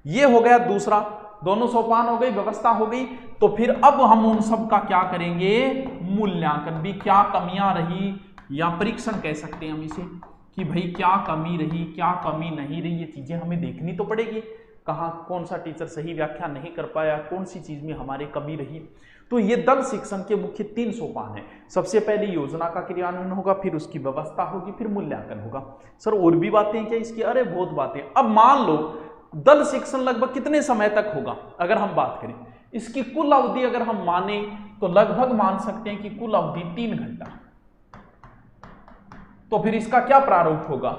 ये हो गया दूसरा, दोनों सोपान हो गई, व्यवस्था हो गई। तो फिर अब हम उन सब का क्या करेंगे, मूल्यांकन भी, क्या कमियां रही, या परीक्षण कह सकते हैं हम इसे, कि भाई क्या कमी रही, क्या कमी नहीं रही, ये चीजें हमें देखनी तो पड़ेगी। कहाँ कौन सा टीचर सही व्याख्या नहीं कर पाया, कौन सी चीज में हमारी कमी रही। तो ये दल शिक्षण के मुख्य 3 सोपान है। सबसे पहले योजना का क्रियान्वयन होगा, फिर उसकी व्यवस्था होगी, फिर मूल्यांकन होगा। सर और भी बातें क्या इसकी, अरे बहुत बातें। अब मान लो दल शिक्षण लगभग कितने समय तक होगा, अगर हम बात करें इसकी कुल अवधि, अगर हम माने तो लगभग मान सकते हैं कि कुल अवधि 3 घंटा। तो फिर इसका क्या प्रारूप होगा,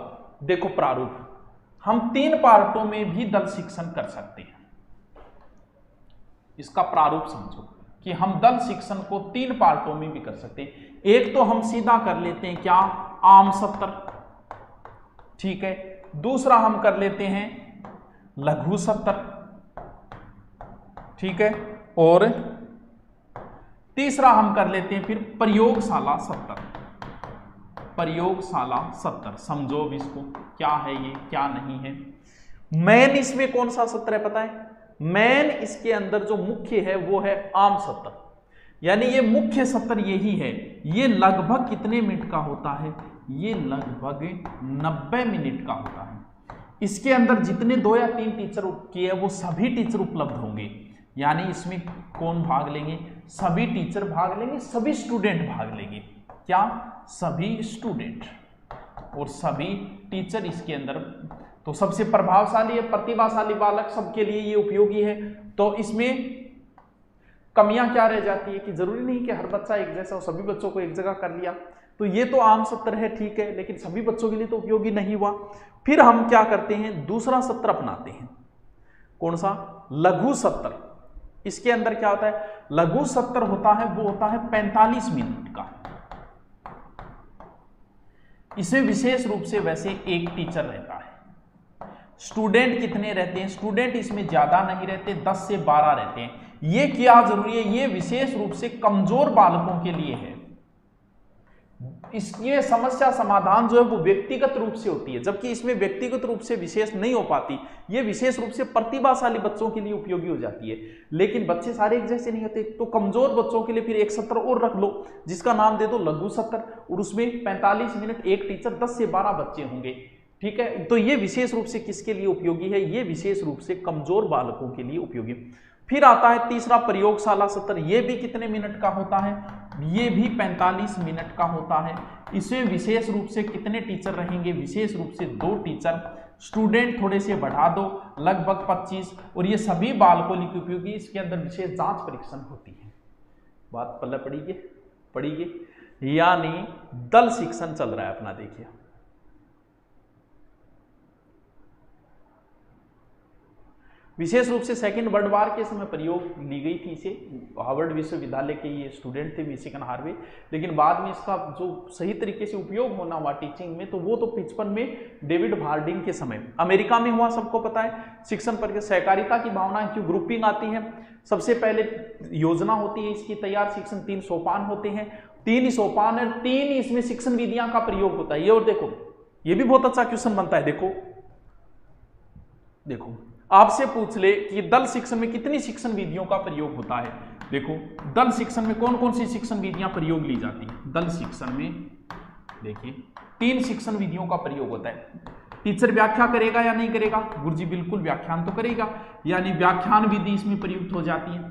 देखो प्रारूप, हम 3 पार्टों में भी दल शिक्षण कर सकते हैं। इसका प्रारूप समझो कि हम दल शिक्षण को 3 पार्टों में भी कर सकते हैं। एक तो हम सीधा कर लेते हैं क्या, आम सत्र, ठीक है। दूसरा हम कर लेते हैं लघु सत्र, ठीक है। और तीसरा हम कर लेते हैं फिर प्रयोगशाला सत्र। प्रयोगशाला सत्र समझो अब इसको, क्या है ये क्या नहीं है। मेन इसमें कौन सा सत्र है पता है, मेन इसके अंदर जो मुख्य है वो है आम सत्र। यानी ये मुख्य सत्र यही है। ये लगभग कितने मिनट का होता है? ये लगभग 90 मिनट का होता है। इसके अंदर जितने 2 या 3 टीचर किए वो सभी टीचर उपलब्ध होंगे। यानी इसमें कौन भाग लेंगे? सभी टीचर भाग लेंगे, सभी स्टूडेंट भाग लेंगे। क्या? सभी स्टूडेंट और सभी टीचर इसके अंदर। तो सबसे प्रभावशाली है, प्रतिभाशाली बालक सबके लिए ये उपयोगी है। तो इसमें कमियां क्या रह जाती है कि जरूरी नहीं कि हर बच्चा एक जैसा हो, सभी बच्चों को एक जगह कर लिया तो ये तो आम सत्र है, ठीक है, लेकिन सभी बच्चों के लिए तो उपयोगी नहीं हुआ। फिर हम क्या करते हैं? दूसरा सत्र अपनाते हैं। कौन सा? लघु सत्र। इसके अंदर क्या होता है? लघु सत्र होता है वो होता है 45 मिनट का। इसमें विशेष रूप से वैसे एक टीचर रहता है। स्टूडेंट कितने रहते हैं? स्टूडेंट इसमें ज्यादा नहीं रहते, 10 से 12 रहते हैं। ये क्या जरूरी है? ये विशेष रूप से कमजोर बालकों के लिए है। इसकी समस्या समाधान जो है वो व्यक्तिगत रूप से होती है, जबकि इसमें व्यक्तिगत रूप से विशेष नहीं हो पाती। ये विशेष रूप से प्रतिभाशाली बच्चों के लिए उपयोगी हो जाती है, लेकिन बच्चे सारे एक जैसे नहीं होते। तो कमजोर बच्चों के लिए फिर एक सत्र और रख लो जिसका नाम दे दो लघु सत्र, और उसमें 45 मिनट एक टीचर, 10 से 12 बच्चे होंगे। ठीक है, तो ये विशेष रूप से किसके लिए उपयोगी है? ये विशेष रूप से कमजोर बालकों के लिए उपयोगी। फिर आता है तीसरा प्रयोगशाला सत्र। ये भी कितने मिनट का होता है? ये भी 45 मिनट का होता है। इसमें विशेष रूप से कितने टीचर रहेंगे? विशेष रूप से 2 टीचर। स्टूडेंट थोड़े से बढ़ा दो, लगभग 25, और ये सभी बालकों के लिए उपयोगी। इसके अंदर विशेष जांच परीक्षण होती है। बात पल्ले पड़ेगी। यानी दल शिक्षण चल रहा है अपना। देखिए विशेष रूप से सेकेंड वर्ल्ड वार के समय प्रयोग ली गई थी इसे। हार्वर्ड विश्वविद्यालय के ये स्टूडेंट थे, मिशिगन हार्वे, लेकिन बाद में इसका जो सही तरीके से उपयोग होना हुआ टीचिंग में, तो वो तो 55 में डेविड हार्डिंग के समय अमेरिका में हुआ। सबको पता है शिक्षण पर सहकारिता की भावना क्यों ग्रुपिंग आती है। सबसे पहले योजना होती है इसकी तैयार, शिक्षण 3 सोपान होते हैं। 3 ही सोपान है, 3 इसमें शिक्षण विधियां का प्रयोग होता है। ये और देखो, ये भी बहुत अच्छा क्वेश्चन बनता है। देखो आपसे पूछ ले कि दल शिक्षण में कितनी शिक्षण विधियों का प्रयोग होता है। देखो दल शिक्षण में कौन कौन सी शिक्षण विधियां प्रयोग ली जाती हैं? दल शिक्षण में देखिए 3 शिक्षण विधियों का प्रयोग होता है। टीचर व्याख्या करेगा या नहीं करेगा? गुरुजी बिल्कुल व्याख्यान तो करेगा, यानी व्याख्यान विधि इसमें प्रयुक्त हो जाती है।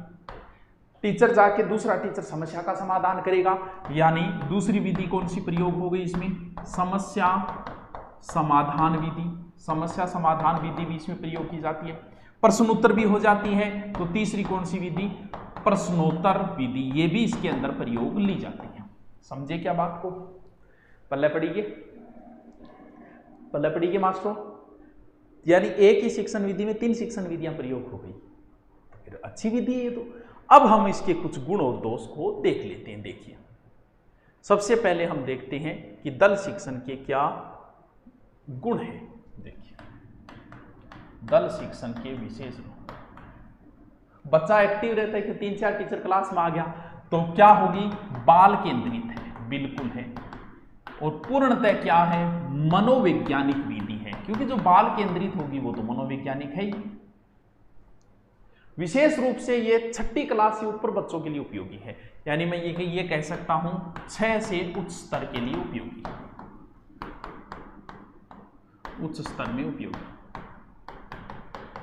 टीचर जाके दूसरा टीचर समस्या का समाधान करेगा, यानी दूसरी विधि कौन सी प्रयोग हो गई इसमें? समस्या समाधान विधि। समस्या समाधान विधि भी इसमें प्रयोग की जाती है। प्रश्नोत्तर भी हो जाती है, तो तीसरी कौन सी विधि? प्रश्नोत्तर विधि। ये भी इसके अंदर प्रयोग ली जाती है। समझे क्या बात को? पल्ले पड़ीगे मास्टरों। यानी एक ही शिक्षण विधि में 3 शिक्षण विधियां प्रयोग हो गई, फिर अच्छी विधि है ये तो। अब हम इसके कुछ गुण और दोष को देख लेते हैं। देखिए सबसे पहले हम देखते हैं कि दल शिक्षण के क्या गुण है। देखिए दल शिक्षण के विशेष गुण। बच्चा एक्टिव रहता है कि 3-4 टीचर क्लास में आ गया तो क्या होगी? बाल केंद्रित है, बिल्कुल है। और पूर्णतः क्या है? मनोवैज्ञानिक विधि है, क्योंकि जो बाल केंद्रित होगी वो तो मनोवैज्ञानिक है ही। विशेष रूप से ये 6ठी क्लास से ऊपर बच्चों के लिए उपयोगी है, यानी मैं ये कह सकता हूं 6 से उच्च स्तर के लिए उपयोगी, उच्च स्तर में उपयोगी,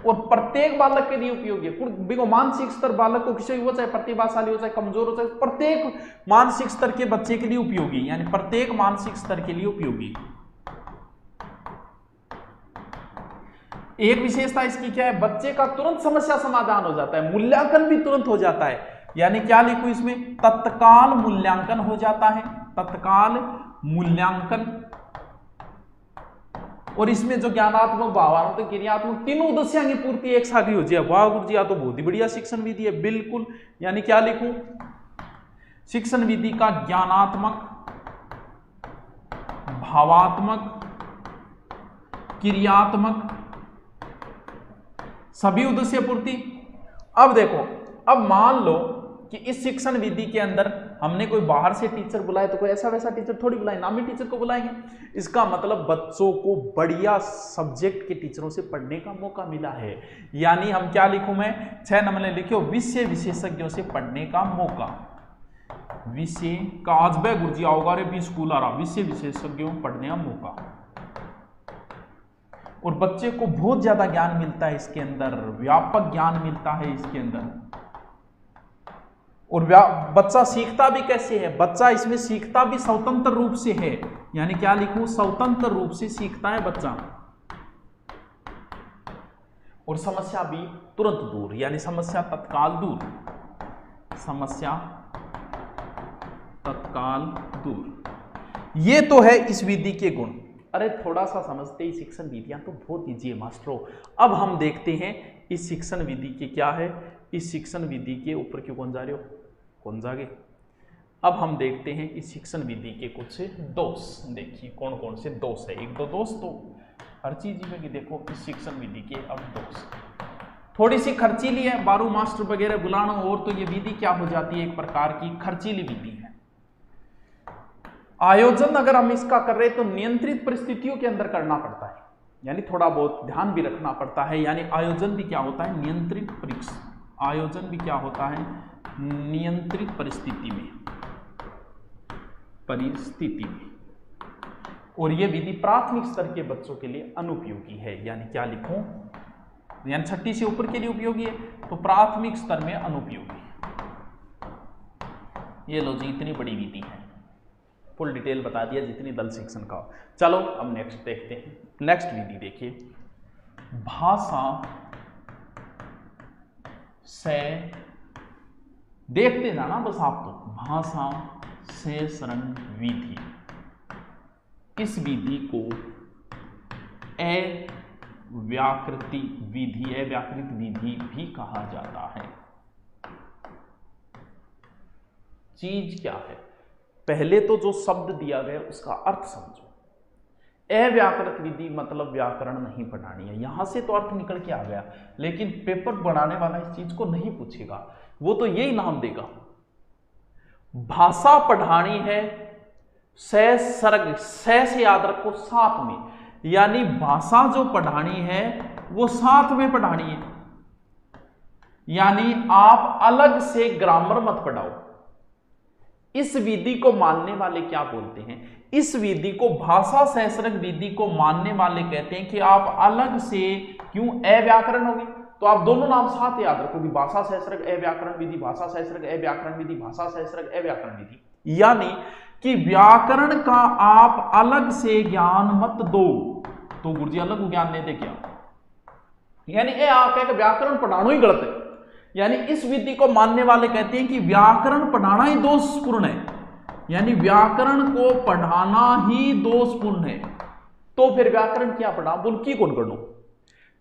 और प्रत्येक बालक के लिए उपयोगी है। मानसिक स्तर बालक को किसी हो, चाहे प्रतिभाशाली हो, चाहे कमजोर हो, चाहे प्रत्येक मानसिक स्तर के बच्चे के लिए उपयोगी, यानी प्रत्येक मानसिक स्तर के लिए उपयोगी। एक विशेषता इसकी क्या है? बच्चे का तुरंत समस्या समाधान हो जाता है, मूल्यांकन भी तुरंत हो जाता है। यानी क्या लिखूं इसमें? तत्काल मूल्यांकन हो जाता है, तत्काल मूल्यांकन। और इसमें जो ज्ञानात्मक, भावात्मक, क्रियात्मक तीनों उद्देश्यों की पूर्ति एक साथ ही हो जाए। वाह गुरुजी, तो बहुत ही बढ़िया शिक्षण विधि है। बिल्कुल, यानी क्या लिखूं? शिक्षण विधि का ज्ञानात्मक, भावात्मक, क्रियात्मक सभी उद्देश्य पूर्ति। अब देखो, अब मान लो कि इस शिक्षण विधि के अंदर हमने कोई बाहर से टीचर बुलाए, तो कोई ऐसा वैसा टीचर थोड़ी बुलाए, नामी टीचर को बुलाएंगे। इसका मतलब बच्चों को बढ़िया सब्जेक्ट के टीचरों से पढ़ने का मौका मिला है। यानी हम क्या लिखूं मैं? 6 नंबर लिखो, विषय विशेषज्ञों से पढ़ने का मौका। विषय काज बे गुरुजी आओगा रे भी स्कूल आ रहा, विषय विशेषज्ञों पढ़ने का मौका। और बच्चे को बहुत ज्यादा ज्ञान मिलता है इसके अंदर, व्यापक ज्ञान मिलता है इसके अंदर। और बच्चा सीखता भी कैसे है, बच्चा इसमें सीखता भी स्वतंत्र रूप से है, यानी क्या लिखूं, स्वतंत्र रूप से सीखता है बच्चा। और समस्या भी तुरंत दूर, यानी समस्या तत्काल दूर, समस्या तत्काल दूर। ये तो है इस विधि के गुण। अरे थोड़ा सा समझते ही शिक्षण विधियां तो बहुत ईजी है मास्टरों। अब हम देखते हैं इस शिक्षण विधि के क्या है, इस शिक्षण विधि के ऊपर क्यों कौन जा रहे हो, कौन जागे। अब हम देखते हैं इस शिक्षण विधि के कुछ दोष। देखिए कौन कौन से दोष है, एक दो दोष तो हर चीज में कि देखो इस शिक्षण विधि के अब दोष थोड़ी सी खर्चीली है, बारू मास्टर वगैरह बुलाना और तो ये विधि क्या हो जाती है, एक प्रकार की खर्चीली विधि है। आयोजन अगर हम इसका कर रहे तो नियंत्रित परिस्थितियों के अंदर करना पड़ता है, यानी थोड़ा बहुत ध्यान भी रखना पड़ता है। यानी आयोजन भी क्या होता है, नियंत्रित परीक्षा, आयोजन भी क्या होता है, नियंत्रित परिस्थिति में, और यह विधि प्राथमिक स्तर के बच्चों के लिए अनुपयोगी है। यानी क्या लिखूं, यानी 6ठी से ऊपर के लिए उपयोगी है, तो प्राथमिक स्तर में अनुपयोगी। ये लो जी, इतनी बड़ी विधि है, फुल डिटेल बता दिया जितनी दल शिक्षण का। चलो अब नेक्स्ट देखते हैं। नेक्स्ट विधि देखिए, भाषा से, देखते जाना बस आप तो, भाषा से शरण विधि। इस विधि को अव्याकृति विधि, अव्याकृत विधि भी कहा जाता है। चीज क्या है, पहले तो जो शब्द दिया गया उसका अर्थ समझो। अव्याकृत विधि मतलब व्याकरण नहीं पढ़ानी है, यहां से तो अर्थ निकल के आ गया, लेकिन पेपर बनाने वाला इस चीज को नहीं पूछेगा, वो तो यही नाम देगा, भाषा पढ़ानी है, से सर्ग, से याद रखो साथ में, यानी भाषा जो पढ़ानी है वो साथ में पढ़ानी है। यानी आप अलग से ग्रामर मत पढ़ाओ। इस विधि को मानने वाले क्या बोलते हैं, इस विधि को भाषा सहस्रक विधि को मानने वाले कहते हैं कि आप अलग से, क्यों, अव्याकरण होगी तो आप दोनों नाम साथ याद रखोगे, भाषा सहस्रक अव्याकरण विधि, भाषा सहस्रक अव्याकरण विधि, भाषा सहस्रक अव्याकरण विधि। यानी कि व्याकरण का आप अलग से ज्ञान मत दो, तो गुरुजी अलग ज्ञान नहीं दे क्या, यानी ये आप कहे व्याकरण पढ़ाना ही गलत है। यानी इस विधि को मानने वाले कहते हैं कि व्याकरण पढ़ाना ही दोषपूर्ण है, यानी व्याकरण को पढ़ाना ही दोषपूर्ण है, तो फिर व्याकरण क्या पढ़ा, बोल की कौन कर दो,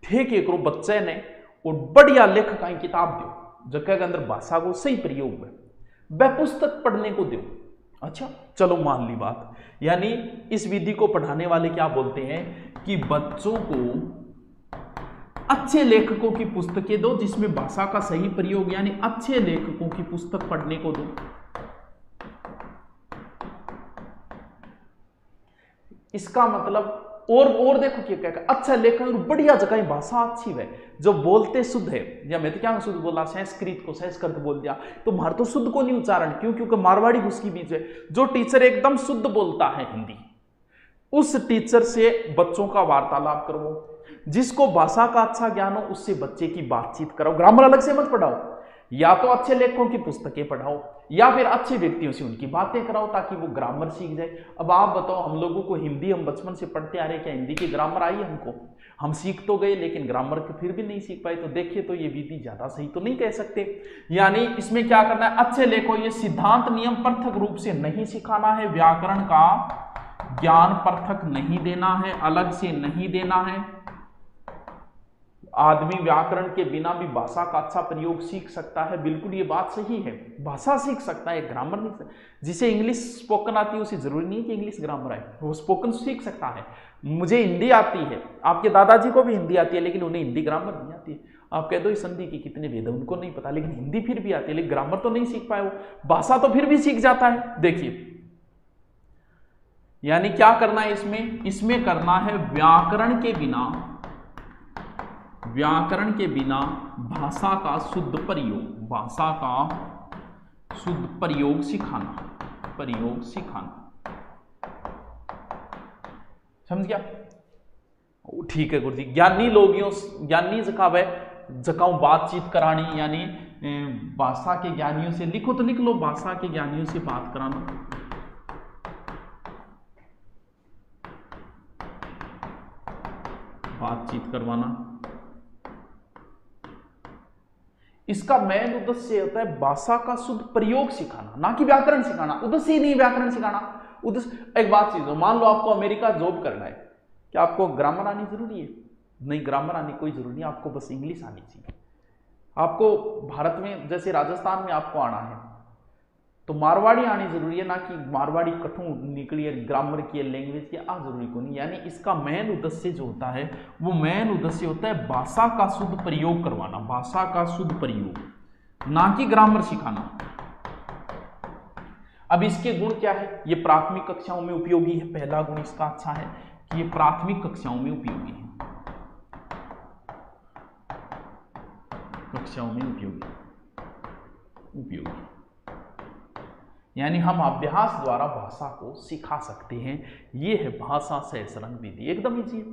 ठीक है करो बच्चे ने और बढ़िया लेखक की किताब दो जगह के अंदर भाषा को सही प्रयोग में, वह पुस्तक पढ़ने को दो। अच्छा चलो मान ली बात, यानी इस विधि को पढ़ाने वाले क्या बोलते हैं कि बच्चों को अच्छे लेखकों की पुस्तकें दो जिसमें भाषा का सही प्रयोग, यानी अच्छे लेखकों की पुस्तक पढ़ने को दो। इसका मतलब और देखो क्या क्या, अच्छा लेखक बढ़िया जगह भाषा अच्छी है, जो बोलते शुद्ध है, या मैं तो क्या शुद्ध बोला, संस्कृत को संस्कृत बोल दिया, तो मार तो शुद्ध को नहीं उच्चारण, क्यों, क्योंकि मारवाड़ी उसकी बीच है। जो टीचर एकदम शुद्ध बोलता है हिंदी, उस टीचर से बच्चों का वार्तालाप करो, जिसको भाषा का अच्छा ज्ञान हो उससे बच्चे की बातचीत कराओ, ग्रामर अलग से मत पढ़ाओ, या तो अच्छे लेखकों की पुस्तकें पढ़ाओ या फिर अच्छे व्यक्तियों से उनकी बातें कराओ ताकि वो ग्रामर सीख जाए। अब आप बताओ, हम लोगों को हिंदी हम बचपन से पढ़ते आ रहे, क्या हिंदी की ग्रामर आई हमको, हम सीख तो गए लेकिन ग्रामर के फिर भी नहीं सीख पाए, तो देखिए तो ये विधि ज्यादा सही तो नहीं कह सकते। यानी इसमें क्या करना है, अच्छे लेखो, ये सिद्धांत नियम पृथक रूप से नहीं सिखाना है, व्याकरण का ज्ञान पृथक नहीं देना है, अलग से नहीं देना है। आदमी व्याकरण के बिना भी भाषा का अच्छा प्रयोग सीख सकता है, बिल्कुल ये बात सही है, भाषा सीख सकता है, ग्रामर नहीं। जिसे इंग्लिश स्पोकन आती है उसे जरूरी नहीं कि इंग्लिश ग्रामर आए, वो स्पोकन सीख सकता है। मुझे हिंदी आती है, आपके दादाजी को भी हिंदी आती है, लेकिन उन्हें हिंदी ग्रामर नहीं आती है। आप कह दो इस संधि की कितने भेद है, उनको नहीं पता, लेकिन हिंदी फिर भी आती है, लेकिन ग्रामर तो नहीं सीख पाए वो, भाषा तो फिर भी सीख जाता है। देखिए यानी क्या करना है इसमें करना है व्याकरण के बिना भाषा का शुद्ध प्रयोग, भाषा का शुद्ध प्रयोग सिखाना, प्रयोग सिखाना, समझ गया? ठीक है गुरु जी। ज्ञानी लोगियों, ज्ञानी जकावे जकाऊ बातचीत करानी, यानी भाषा के ज्ञानियों से, लिखो तो लिख लो, भाषा के ज्ञानियों से बात कराना, बातचीत करवाना। इसका मेन उद्देश्य होता है भाषा का शुद्ध प्रयोग सिखाना, ना कि व्याकरण सिखाना। उद्देश्य ही नहीं व्याकरण सिखाना। उद्देश्य, एक बात चीज, मान लो आपको अमेरिका जॉब करना है, क्या आपको ग्रामर आनी जरूरी है? नहीं, ग्रामर आनी कोई जरूरी नहीं, आपको बस इंग्लिश आनी चाहिए। आपको भारत में जैसे राजस्थान में आपको आना है तो मारवाड़ी आनी जरूरी है, ना कि मारवाड़ी कठू निकली है ग्रामर की लैंग्वेज की आ जरूरी को नहीं। यानी इसका मेन उद्देश्य जो होता है वो मेन उद्देश्य होता है भाषा का शुद्ध प्रयोग करवाना, भाषा का शुद्ध प्रयोग, ना कि ग्रामर सिखाना। अब इसके गुण क्या है? ये प्राथमिक कक्षाओं में उपयोगी है। पहला गुण इसका अच्छा है कि ये प्राथमिक कक्षाओं में उपयोगी है, कक्षाओं में उपयोगी, यानी हम अभ्यास द्वारा भाषा को सिखा सकते हैं। ये है भाषा सहस्रंग विधि, एकदम इजी है।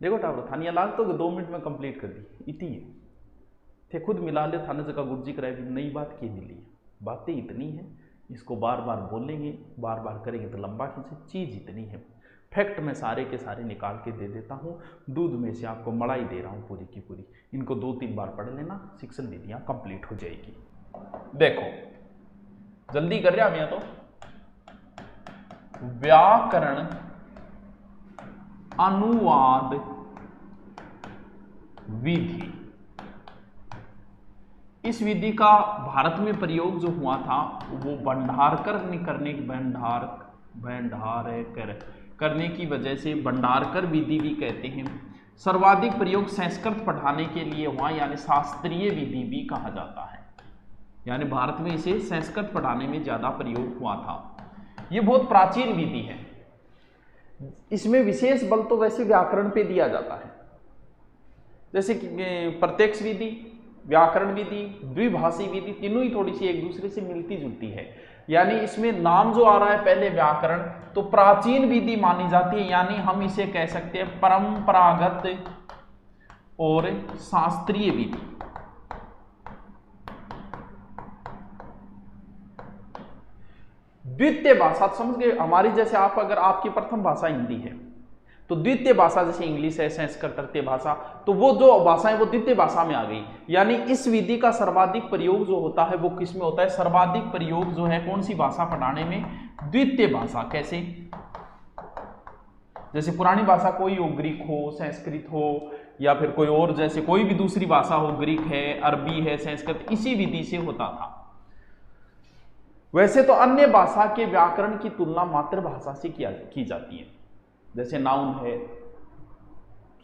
देखो टावर थानिया लाग तो 2 मिनट में कंप्लीट कर दी, इतनी है थे खुद मिला ले थाने जगह गुरु जी कराए, नई बात की मिली है। बातें इतनी है, इसको बार बार बोलेंगे, बार बार करेंगे तो लंबा खींचे। चीज इतनी है, फैक्ट में सारे के सारे निकाल के दे देता हूँ। दूध में से आपको मलाई दे रहा हूँ पूरी की पूरी। इनको 2-3 बार पढ़ लेना, शिक्षण विधियां कंप्लीट हो जाएगी। देखो जल्दी कर रहा मैं तो। व्याकरण अनुवाद विधि, इस विधि का भारत में प्रयोग जो हुआ था वो भंडारकर ने करने की वजह से भंडारकर विधि भी कहते हैं। सर्वाधिक प्रयोग संस्कृत पढ़ाने के लिए हुआ, यानी शास्त्रीय विधि भी कहा जाता है। यानी भारत में इसे संस्कृत पढ़ाने में ज्यादा प्रयोग हुआ था। ये बहुत प्राचीन विधि है। इसमें विशेष बल तो वैसे व्याकरण पे दिया जाता है, जैसे कि प्रत्यक्ष विधि, व्याकरण विधि, द्विभाषी विधि, तीनों ही थोड़ी सी एक दूसरे से मिलती जुलती है। यानी इसमें नाम जो आ रहा है पहले व्याकरण, तो प्राचीन विधि मानी जाती है। यानी हम इसे कह सकते हैं परंपरागत और शास्त्रीय विधि। द्वितीय भाषा समझ गए हमारी, जैसे आप अगर आपकी प्रथम भाषा हिंदी है तो द्वितीय भाषा जैसे इंग्लिश है, संस्कृत, तृतीय भाषा, तो वो जो भाषा है वो द्वितीय भाषा में आ गई। यानी इस विधि का सर्वाधिक प्रयोग जो होता है वो किस में होता है? सर्वाधिक प्रयोग जो है कौन सी भाषा पढ़ाने में? द्वितीय भाषा। कैसे? जैसे पुरानी भाषा कोई हो, ग्रीक हो, संस्कृत हो, या फिर कोई और जैसे कोई भी दूसरी भाषा हो, ग्रीक है, अरबी है, संस्कृत, इसी विधि से होता था। वैसे तो अन्य भाषा के व्याकरण की तुलना मातृभाषा से की जाती है। जैसे नाउन है,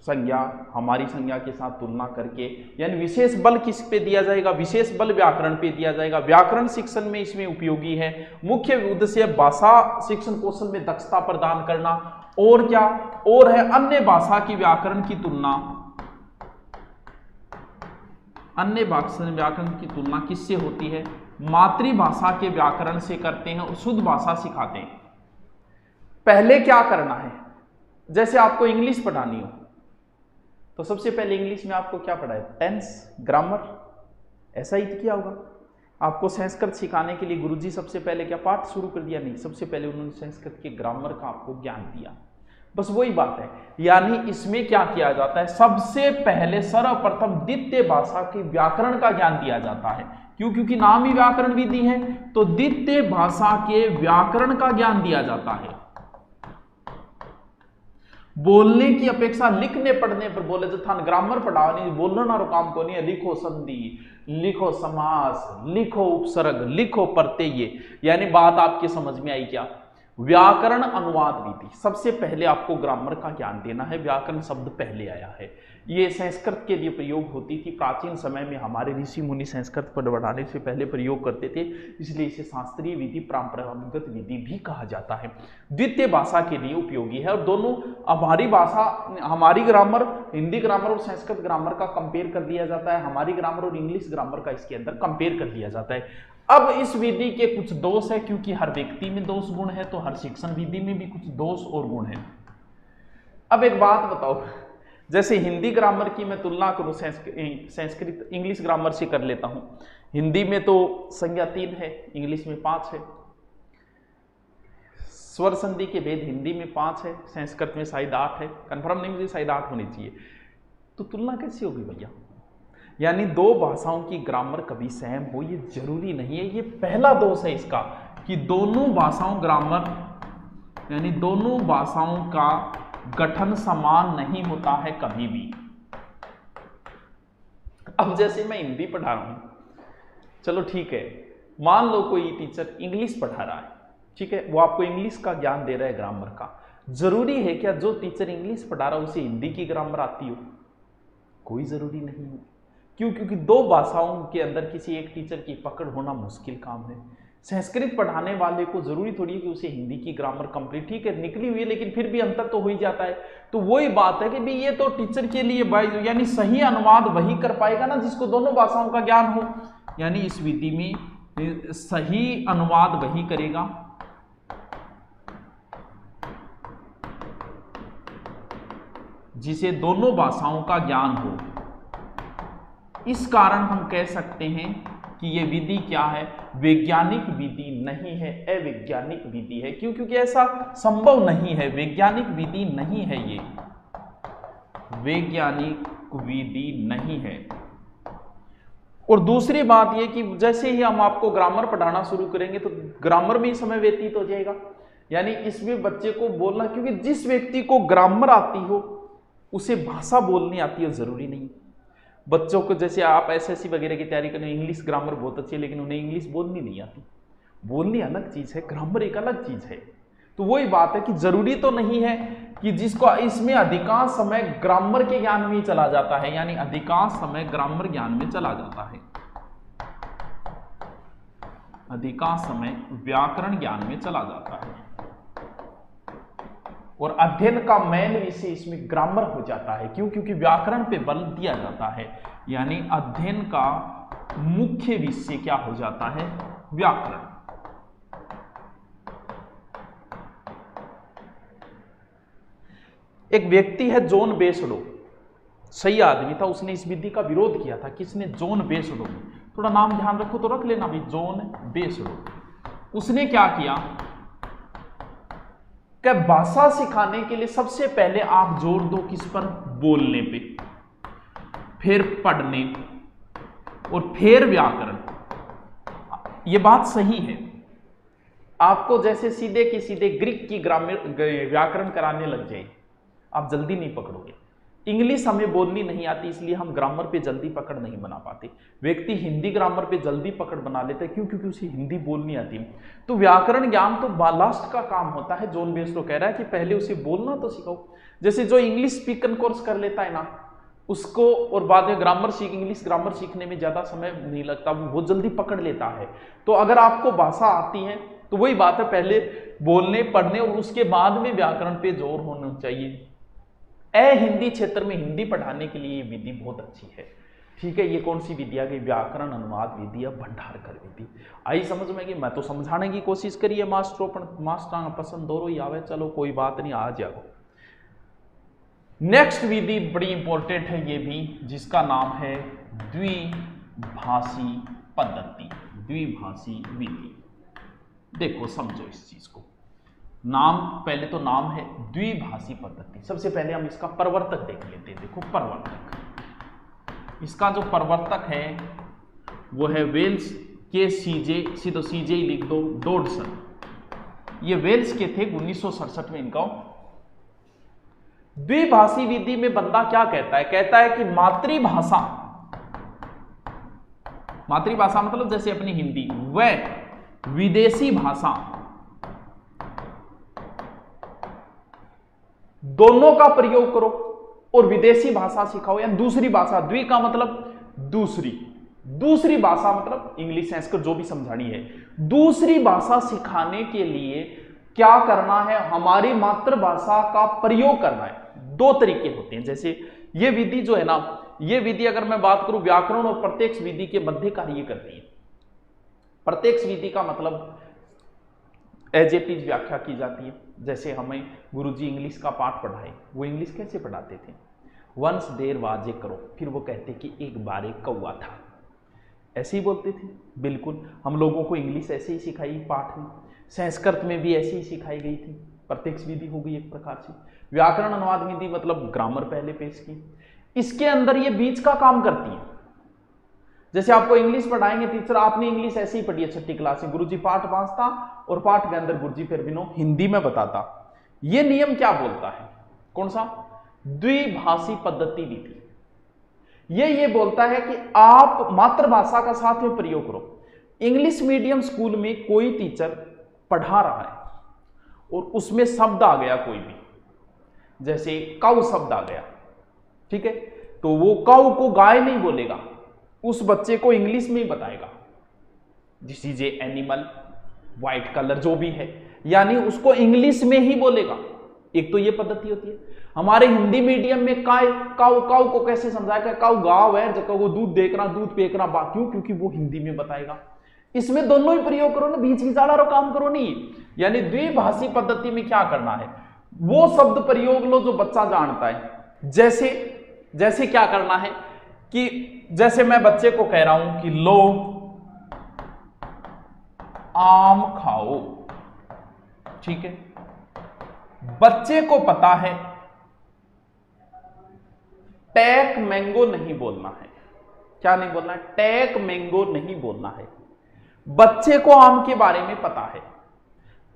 संज्ञा, हमारी संज्ञा के साथ तुलना करके, यानी विशेष बल किस पे दिया जाएगा? विशेष बल व्याकरण पे दिया जाएगा। व्याकरण शिक्षण में इसमें उपयोगी है। मुख्य उद्देश्य भाषा शिक्षण कौशल में दक्षता प्रदान करना। और क्या? और है अन्य भाषा की व्याकरण की तुलना, अन्य भाषा व्याकरण की तुलना किससे होती है? मातृभाषा के व्याकरण से करते हैं और शुद्ध भाषा सिखाते हैं। पहले क्या करना है? जैसे आपको इंग्लिश पढ़ानी हो तो सबसे पहले इंग्लिश में आपको क्या पढ़ा है? टेंस, ग्रामर, ऐसा ही किया होगा। आपको संस्कृत सिखाने के लिए गुरुजी सबसे पहले क्या पाठ शुरू कर दिया? नहीं, सबसे पहले उन्होंने संस्कृत के ग्रामर का आपको ज्ञान दिया। बस वही बात है। यानी इसमें क्या किया जाता है? सबसे पहले सर्वप्रथम द्वितीय भाषा के व्याकरण का ज्ञान दिया जाता है। क्यों? क्योंकि नाम ही व्याकरण विधि है, तो द्वितीय भाषा के व्याकरण का ज्ञान दिया जाता है। बोलने की अपेक्षा लिखने पढ़ने पर बोले तो थान ग्रामर पढ़ाओ नहीं, बोलना रो काम को नहीं है। लिखो संधि, लिखो समास, लिखो उपसर्ग, लिखो प्रत्यय। यानी बात आपके समझ में आई क्या? व्याकरण अनुवाद विधि, सबसे पहले आपको ग्रामर का ज्ञान देना है। व्याकरण शब्द पहले आया है, ये संस्कृत के लिए प्रयोग होती थी। प्राचीन समय में हमारे ऋषि मुनि संस्कृत पर बढ़ाने से पहले प्रयोग करते थे, इसलिए इसे शास्त्रीय विधि, परंपरागत विधि भी कहा जाता है। द्वितीय भाषा के लिए उपयोगी है। और दोनों हमारी भाषा, हमारी ग्रामर, हिंदी ग्रामर और संस्कृत ग्रामर का कंपेयर कर दिया जाता है। हमारी ग्रामर और इंग्लिश ग्रामर का इसके अंदर कंपेयर कर दिया जाता है। अब इस विधि के कुछ दोष है, क्योंकि हर व्यक्ति में दोष गुण है, तो हर शिक्षण विधि में भी कुछ दोष और गुण है। अब एक बात बताओ, जैसे हिंदी ग्रामर की मैं तुलना करूं संस्कृत इंग्लिश ग्रामर से कर लेता हूं। हिंदी में तो संज्ञा 3 है, इंग्लिश में 5 है। स्वर संधि के भेद हिंदी में 5 है, संस्कृत में शायद 8 है, कंफर्म नहीं मुझे, शायद 8 होनी चाहिए। तो तुलना कैसी होगी भैया? यानी दो भाषाओं की ग्रामर कभी सेम हो ये जरूरी नहीं है। ये पहला दोष है इसका कि दोनों भाषाओं ग्रामर यानी दोनों भाषाओं का गठन समान नहीं होता है कभी भी। अब जैसे मैं हिंदी पढ़ा रहा हूं, चलो ठीक है, मान लो कोई टीचर इंग्लिश पढ़ा रहा है, ठीक है, वो आपको इंग्लिश का ज्ञान दे रहा है ग्रामर का। जरूरी है क्या जो टीचर इंग्लिश पढ़ा रहा है उसे हिंदी की ग्रामर आती हो? कोई जरूरी नहीं है। क्यों? क्योंकि दो भाषाओं के अंदर किसी एक टीचर की पकड़ होना मुश्किल काम है। संस्कृत पढ़ाने वाले को जरूरी थोड़ी है कि उसे हिंदी की ग्रामर कंप्लीट, ठीक है निकली हुई है, लेकिन फिर भी अंतर तो हो ही जाता है। तो वही बात है कि भाई ये तो टीचर के लिए यानी सही अनुवाद वही कर पाएगा ना जिसको दोनों भाषाओं का ज्ञान हो। यानी इस विधि में सही अनुवाद वही करेगा जिसे दोनों भाषाओं का ज्ञान हो। इस कारण हम कह सकते हैं कि यह विधि क्या है? वैज्ञानिक विधि नहीं है, अवैज्ञानिक विधि है। क्यों? क्योंकि ऐसा संभव नहीं है, वैज्ञानिक विधि नहीं है, ये वैज्ञानिक विधि नहीं है। और दूसरी बात यह कि जैसे ही हम आपको ग्रामर पढ़ाना शुरू करेंगे तो ग्रामर में ही समय व्यतीत हो जाएगा। यानी इसमें बच्चे को बोलना, क्योंकि जिस व्यक्ति को ग्रामर आती हो उसे भाषा बोलनी आती है जरूरी नहीं। बच्चों को जैसे आप एसएससी वगैरह की तैयारी करें, इंग्लिश ग्रामर बहुत अच्छी है लेकिन उन्हें इंग्लिश बोलनी नहीं आती। बोलनी अलग चीज है, ग्रामर एक अलग चीज है। तो वही बात है कि जरूरी तो नहीं है कि जिसको इसमें अधिकांश समय ग्रामर के ज्ञान में ही चला जाता है, यानी अधिकांश समय ग्रामर ज्ञान में चला जाता है, अधिकांश समय व्याकरण ज्ञान में चला जाता है और अध्ययन का मेन विषय इसमें ग्रामर हो जाता है। क्यों? क्योंकि व्याकरण पे बल दिया जाता है, यानी अध्ययन का मुख्य विषय क्या हो जाता है? व्याकरण। एक व्यक्ति है जॉन बेसडो, सही आदमी था, उसने इस विधि का विरोध किया था। किसने? जॉन बेसडो। थोड़ा नाम ध्यान रखो तो रख लेना भाई, जॉन बेसडो। उसने क्या किया कि भाषा सिखाने के लिए सबसे पहले आप जोर दो किस पर? बोलने पे, फिर पढ़ने और फिर व्याकरण। यह बात सही है। आपको जैसे सीधे के सीधे ग्रीक की व्याकरण कराने लग जाए, आप जल्दी नहीं पकड़ोगे। इंग्लिश हमें बोलनी नहीं आती, इसलिए हम ग्रामर पे जल्दी पकड़ नहीं बना पाते। व्यक्ति हिंदी ग्रामर पे जल्दी पकड़ बना लेता है। क्यों? क्योंकि उसे हिंदी बोलनी आती है। तो व्याकरण ज्ञान तो लास्ट का काम होता है। जॉन बेसडो कह रहा है कि पहले उसे बोलना तो सिखाओ। जैसे जो इंग्लिश स्पीकिंग कोर्स कर लेता है ना, उसको और बाद में इंग्लिश ग्रामर सीखने में ज्यादा समय नहीं लगता, वो जल्दी पकड़ लेता है। तो अगर आपको भाषा आती है तो वही बात है, पहले बोलने पढ़ने और उसके बाद में व्याकरण पे जोर होना चाहिए। हिंदी क्षेत्र में हिंदी पढ़ाने के लिए ये विधि बहुत अच्छी है। ठीक है, ये कौन सी विधि आ गई? व्याकरण अनुवाद विधि या भंडारकर विधि। आई समझ में कि मैं तो समझाने की कोशिश करी है मास्टरों, पर मास्टर पसंद दोनों ही आवे, चलो कोई बात नहीं, आ जाओ। नेक्स्ट विधि बड़ी इंपॉर्टेंट है ये भी, जिसका नाम है द्विभाषी पद्धति, द्विभाषी विधि। देखो समझो इस चीज को। नाम, पहले तो नाम है द्विभाषी पद्धति। सबसे पहले हम इसका प्रवर्तक देख लेते हैं। देखो प्रवर्तक, इसका जो प्रवर्तक है वो है वेल्स के सीधे सीजे लिख दो, डॉडसन। ये वेल्स के थे, 1967 में इनका। द्विभाषी विधि में बंदा क्या कहता है? कहता है कि मातृभाषा मतलब जैसे अपनी हिंदी, वह विदेशी भाषा, दोनों का प्रयोग करो और विदेशी भाषा सिखाओ या दूसरी भाषा। द्वि का मतलब दूसरी भाषा मतलब इंग्लिश संस्कृत जो भी समझानी है। दूसरी भाषा सिखाने के लिए क्या करना है? हमारी मातृभाषा का प्रयोग करना है। दो तरीके होते हैं। जैसे ये विधि जो है ना, ये विधि अगर मैं बात करूं व्याकरण और प्रत्यक्ष विधि के मध्य कार्य करती है। प्रत्यक्ष विधि का मतलब एज इट इज व्याख्या की जाती है। जैसे हमें गुरुजी इंग्लिश का पाठ पढ़ाए, वो इंग्लिश कैसे पढ़ाते थे? वंस देर वाज ए करो, फिर वो कहते कि एक बार एक कौवा था, ऐसे ही बोलते थे। बिल्कुल, हम लोगों को इंग्लिश ऐसे ही सिखाई पाठ में, संस्कृत में भी ऐसे ही सिखाई गई थी। प्रत्यक्ष विधि हो गई एक प्रकार से। व्याकरण अनुवाद विधि मतलब ग्रामर पहले पेश की, इसके अंदर ये बीच का काम करती है। जैसे आपको इंग्लिश पढ़ाएंगे टीचर, आपने इंग्लिश ऐसे ही पढ़ी है 6ठी क्लास में, गुरुजी पाठ बांचता और पाठ के अंदर गुरुजी फिर भी हिंदी में बताता। ये नियम क्या बोलता है? कौन सा? द्विभाषी पद्धति विधि। ये बोलता है कि आप मातृभाषा का साथ में प्रयोग करो। इंग्लिश मीडियम स्कूल में कोई टीचर पढ़ा रहा है और उसमें शब्द आ गया कोई भी, जैसे काऊ शब्द आ गया, ठीक है, तो वो काऊ को गाय नहीं बोलेगा, उस बच्चे को इंग्लिश में ही बताएगा। This is a animal, white colour जो भी है, यानी उसको इंग्लिश में ही बोलेगा। एक तो ये पद्धति होती है। हमारे हिंदी मीडियम में काऊ को कैसे समझाएगा? काऊ गाव है, जब वो दूध देखना, दूध पेकना, क्यों? क्योंकि वो हिंदी में बताएगा। इसमें दोनों ही प्रयोग करो ना, बीच विचारा काम करो नहीं। यानी द्विभाषी पद्धति में क्या करना है, वो शब्द प्रयोग लो जो बच्चा जानता है। जैसे क्या करना है कि जैसे मैं बच्चे को कह रहा हूं कि लो आम खाओ, ठीक है, बच्चे को पता है टेक मैंगो नहीं बोलना है। क्या नहीं बोलना है? टेक मैंगो नहीं बोलना है। बच्चे को आम के बारे में पता है,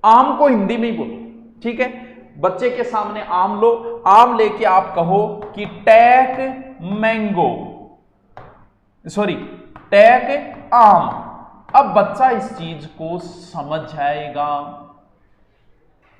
आम को हिंदी में ही बोलो, ठीक है। बच्चे के सामने आम लो, आम लेके आप कहो कि टेक मैंगो, सॉरी टेक आम। अब बच्चा इस चीज को समझ जाएगा।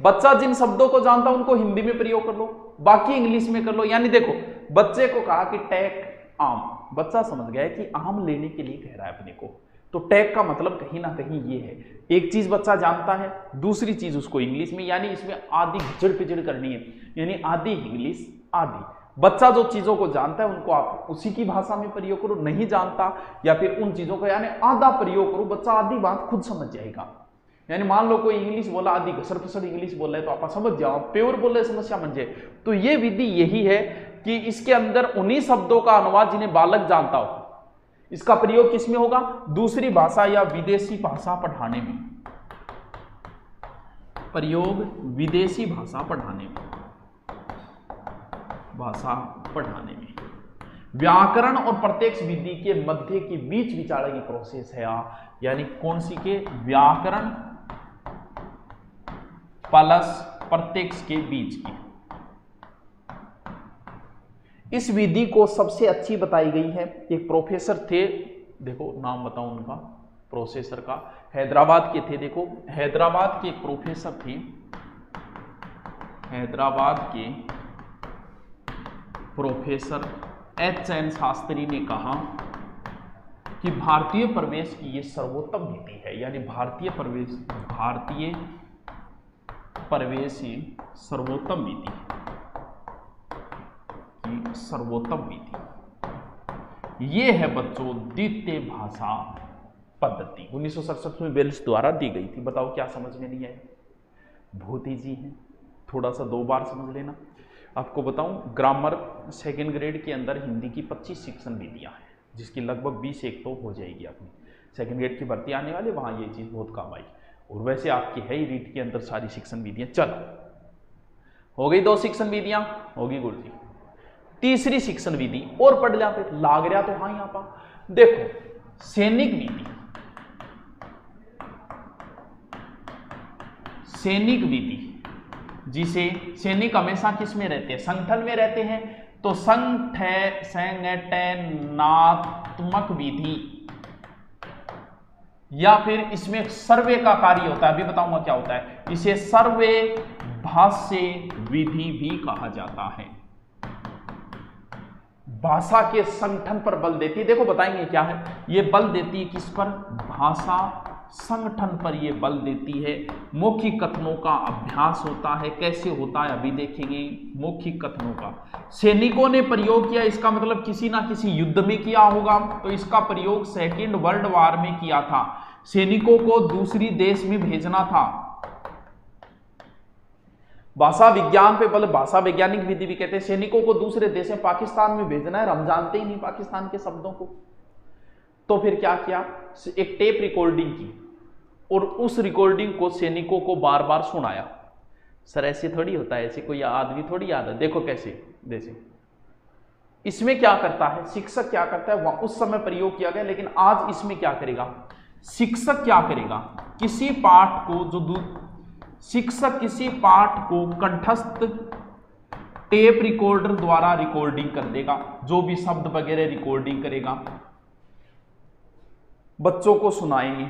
बच्चा जिन शब्दों को जानता है उनको हिंदी में प्रयोग कर लो, बाकी इंग्लिश में कर लो। यानी देखो, बच्चे को कहा कि टेक आम, बच्चा समझ गया है कि आम लेने के लिए कह रहा है अपने को, तो टेक का मतलब कहीं ना कहीं ये है। एक चीज बच्चा जानता है, दूसरी चीज उसको इंग्लिश में, यानी इसमें आधी घिचड़ पिचड़ करनी है, यानी आधी इंग्लिश आधी। बच्चा जो चीजों को जानता है उनको आप उसी की भाषा में प्रयोग करो, नहीं जानता या फिर उन चीजों को यानी आधा प्रयोग करो, बच्चा आधी बात खुद समझ जाएगा। यानी मान लो कोई इंग्लिश बोला, आधी घसर फसर इंग्लिश बोल रहे तो आप समझ जाओ, प्योर बोल रहे समस्या मंजे। तो ये विधि यही है कि इसके अंदर उन्हीं शब्दों का अनुवाद जिन्हें बालक जानता हो, इसका प्रयोग किसमें होगा? दूसरी भाषा या विदेशी भाषा पढ़ाने में, प्रयोग विदेशी भाषा पढ़ाने में, भाषा पढ़ाने में। व्याकरण और प्रत्यक्ष विधि के मध्य के बीच विचार की प्रोसेस है, यानी कौन सी के? व्याकरण प्लस प्रत्यक्ष के बीच की। इस विधि को सबसे अच्छी बताई गई है, एक प्रोफेसर थे, देखो नाम बताऊं उनका, प्रोफेसर का, हैदराबाद के थे। देखो हैदराबाद के एक प्रोफेसर थे, हैदराबाद के प्रोफेसर एच.एन. शास्त्री ने कहा कि भारतीय प्रवेश की ये सर्वोत्तम विधि है, यानी भारतीय प्रवेश ही सर्वोत्तम विधि की सर्वोत्तम विधि ये है बच्चों द्वितीय भाषा पद्धति। 1967 में वेल्स द्वारा दी गई थी। बताओ क्या समझ में नहीं आया? बहुत ईजी है, थोड़ा सा 2 बार समझ लेना। आपको बताऊं, ग्रामर 2nd ग्रेड के अंदर हिंदी की 25 शिक्षण विधियां हैं, जिसकी लगभग 20 एक तो हो जाएगी अपनी। 2nd ग्रेड की भर्ती आने वाली, वहां ये चीज बहुत काम आई। और वैसे आपकी है ही रीट के अंदर सारी शिक्षण विधियां। चलो हो गई 2 शिक्षण विधियां, होगी गुरुजी। तीसरी शिक्षण विधि और पढ़ लिया, फिर लाग रहा तो हाँ यहाँ पर देखो, सैनिक विधि। सैनिक विधि जिसे सैनिक हमेशा किस में रहते हैं? संगठन में रहते हैं, तो संगठनात्मक विधि, या फिर इसमें सर्वे का कार्य होता है, अभी बताऊंगा क्या होता है। इसे सर्वे भाष्य विधि भी कहा जाता है। भाषा के संगठन पर बल देती है। देखो बताएंगे क्या है, ये बल देती है किस पर? भाषा संगठन पर ये बल देती है। मौखिक कथनों का अभ्यास होता है। कैसे होता है अभी देखेंगे। मौखिक कथनों का सैनिकों ने प्रयोग किया, इसका मतलब किसी ना किसी युद्ध में किया होगा, तो इसका प्रयोग 2nd वर्ल्ड वॉर में किया था। सैनिकों को दूसरी देश में भेजना था। भाषा विज्ञान पे बल भाषा वैज्ञानिक विधि भी कहते हैं। सैनिकों को दूसरे देश में पाकिस्तान में भेजना है, हम जानते ही नहीं पाकिस्तान के शब्दों को। तो फिर क्या किया, एक टेप रिकॉर्डिंग की और उस रिकॉर्डिंग को सैनिकों को बार बार सुनाया। सर ऐसे थोड़ी होता है, ऐसे कोई आदमी थोड़ी याद है। देखो कैसे, जैसे इसमें क्या करता है शिक्षक, क्या करता है, वहां उस समय प्रयोग किया गया, लेकिन आज इसमें क्या करेगा शिक्षक, क्या करेगा किसी पाठ को शिक्षक किसी पाठ को कंठस्थ टेप रिकॉर्डर द्वारा रिकॉर्डिंग कर देगा, जो भी शब्द वगैरह रिकॉर्डिंग करेगा, बच्चों को सुनाएंगे।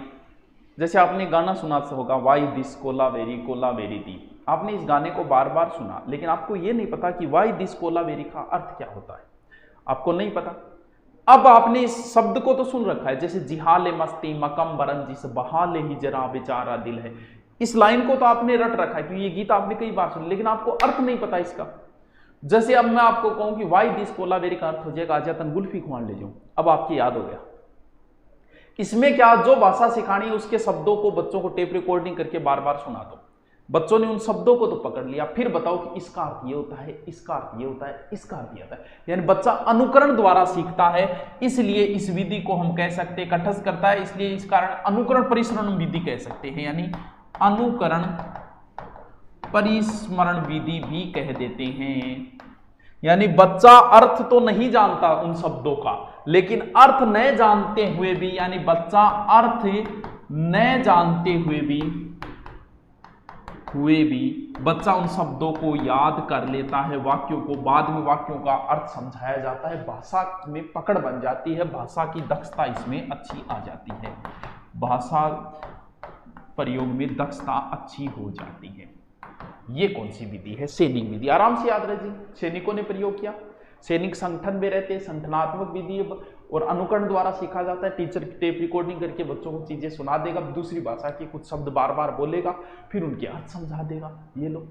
जैसे आपने गाना सुना होगा, वाई दिस कोलावेरी दी। आपने इस गाने को बार बार सुना, लेकिन आपको यह नहीं पता कि वाई दिस कोलावेरी का अर्थ क्या होता है, आपको नहीं पता। अब आपने इस शब्द को तो सुन रखा है, जैसे जिहाले मस्ती मकम बरन जिस बहाले ही जरा बेचारा दिल है। इस लाइन को तो आपने रट रखा है, क्योंकि ये गीत आपने कई बार सुना, लेकिन आपको अर्थ नहीं पता इसका। जैसे अब मैं आपको कहूं कि वाई दिस कोलावेरी का अर्थ हो जाएगा आजा तन गुल्फी खुआन ले जाऊं, अब आपकी याद हो गया। इसमें क्या, जो भाषा सिखानी है उसके शब्दों को बच्चों को टेप रिकॉर्डिंग करके बार बार सुना दो। बच्चों ने उन शब्दों को तो पकड़ लिया, फिर बताओ कि इसका अर्थ ये होता है, इसका अर्थ ये होता है, इसका अर्थ ये होता है। यानी बच्चा अनुकरण द्वारा सीखता है, इसलिए इस विधि को हम कह सकते हैं कंठस्थ करता है, इसलिए इस कारण अनुकरण परिस्मरण विधि कह सकते हैं, यानी अनुकरण परिस्मरण विधि भी कह देते हैं। यानी बच्चा अर्थ तो नहीं जानता उन शब्दों का, लेकिन अर्थ न जानते हुए भी, यानी बच्चा अर्थ न जानते हुए भी बच्चा उन शब्दों को याद कर लेता है, वाक्यों को, बाद में वाक्यों का अर्थ समझाया जाता है, भाषा में पकड़ बन जाती है, भाषा की दक्षता इसमें अच्छी आ जाती है, भाषा प्रयोग में दक्षता अच्छी हो जाती है। ये कौन सी विधि है, सैनिक विधि। आराम से याद रखिए, सैनिकों ने प्रयोग किया, सैनिक संगठन में रहते हैं, संगठनात्मक विधि है और अनुकरण द्वारा सीखा जाता है। टीचर टेप रिकॉर्डिंग करके बच्चों को चीजें सुना देगा, दूसरी भाषा की कुछ शब्द बार बार बोलेगा, फिर उनके अर्थ समझा देगा। ये लो,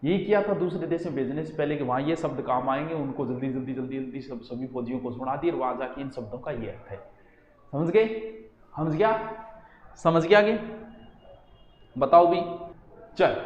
यही किया था दूसरे देश में भेजने से पहले कि वहां ये शब्द काम आएंगे, उनको जल्दी सभी फौजियों को सुना दिए और वहां जाके इन शब्दों का ये अर्थ है। समझ गए, समझ गया कि बताओ भी। चल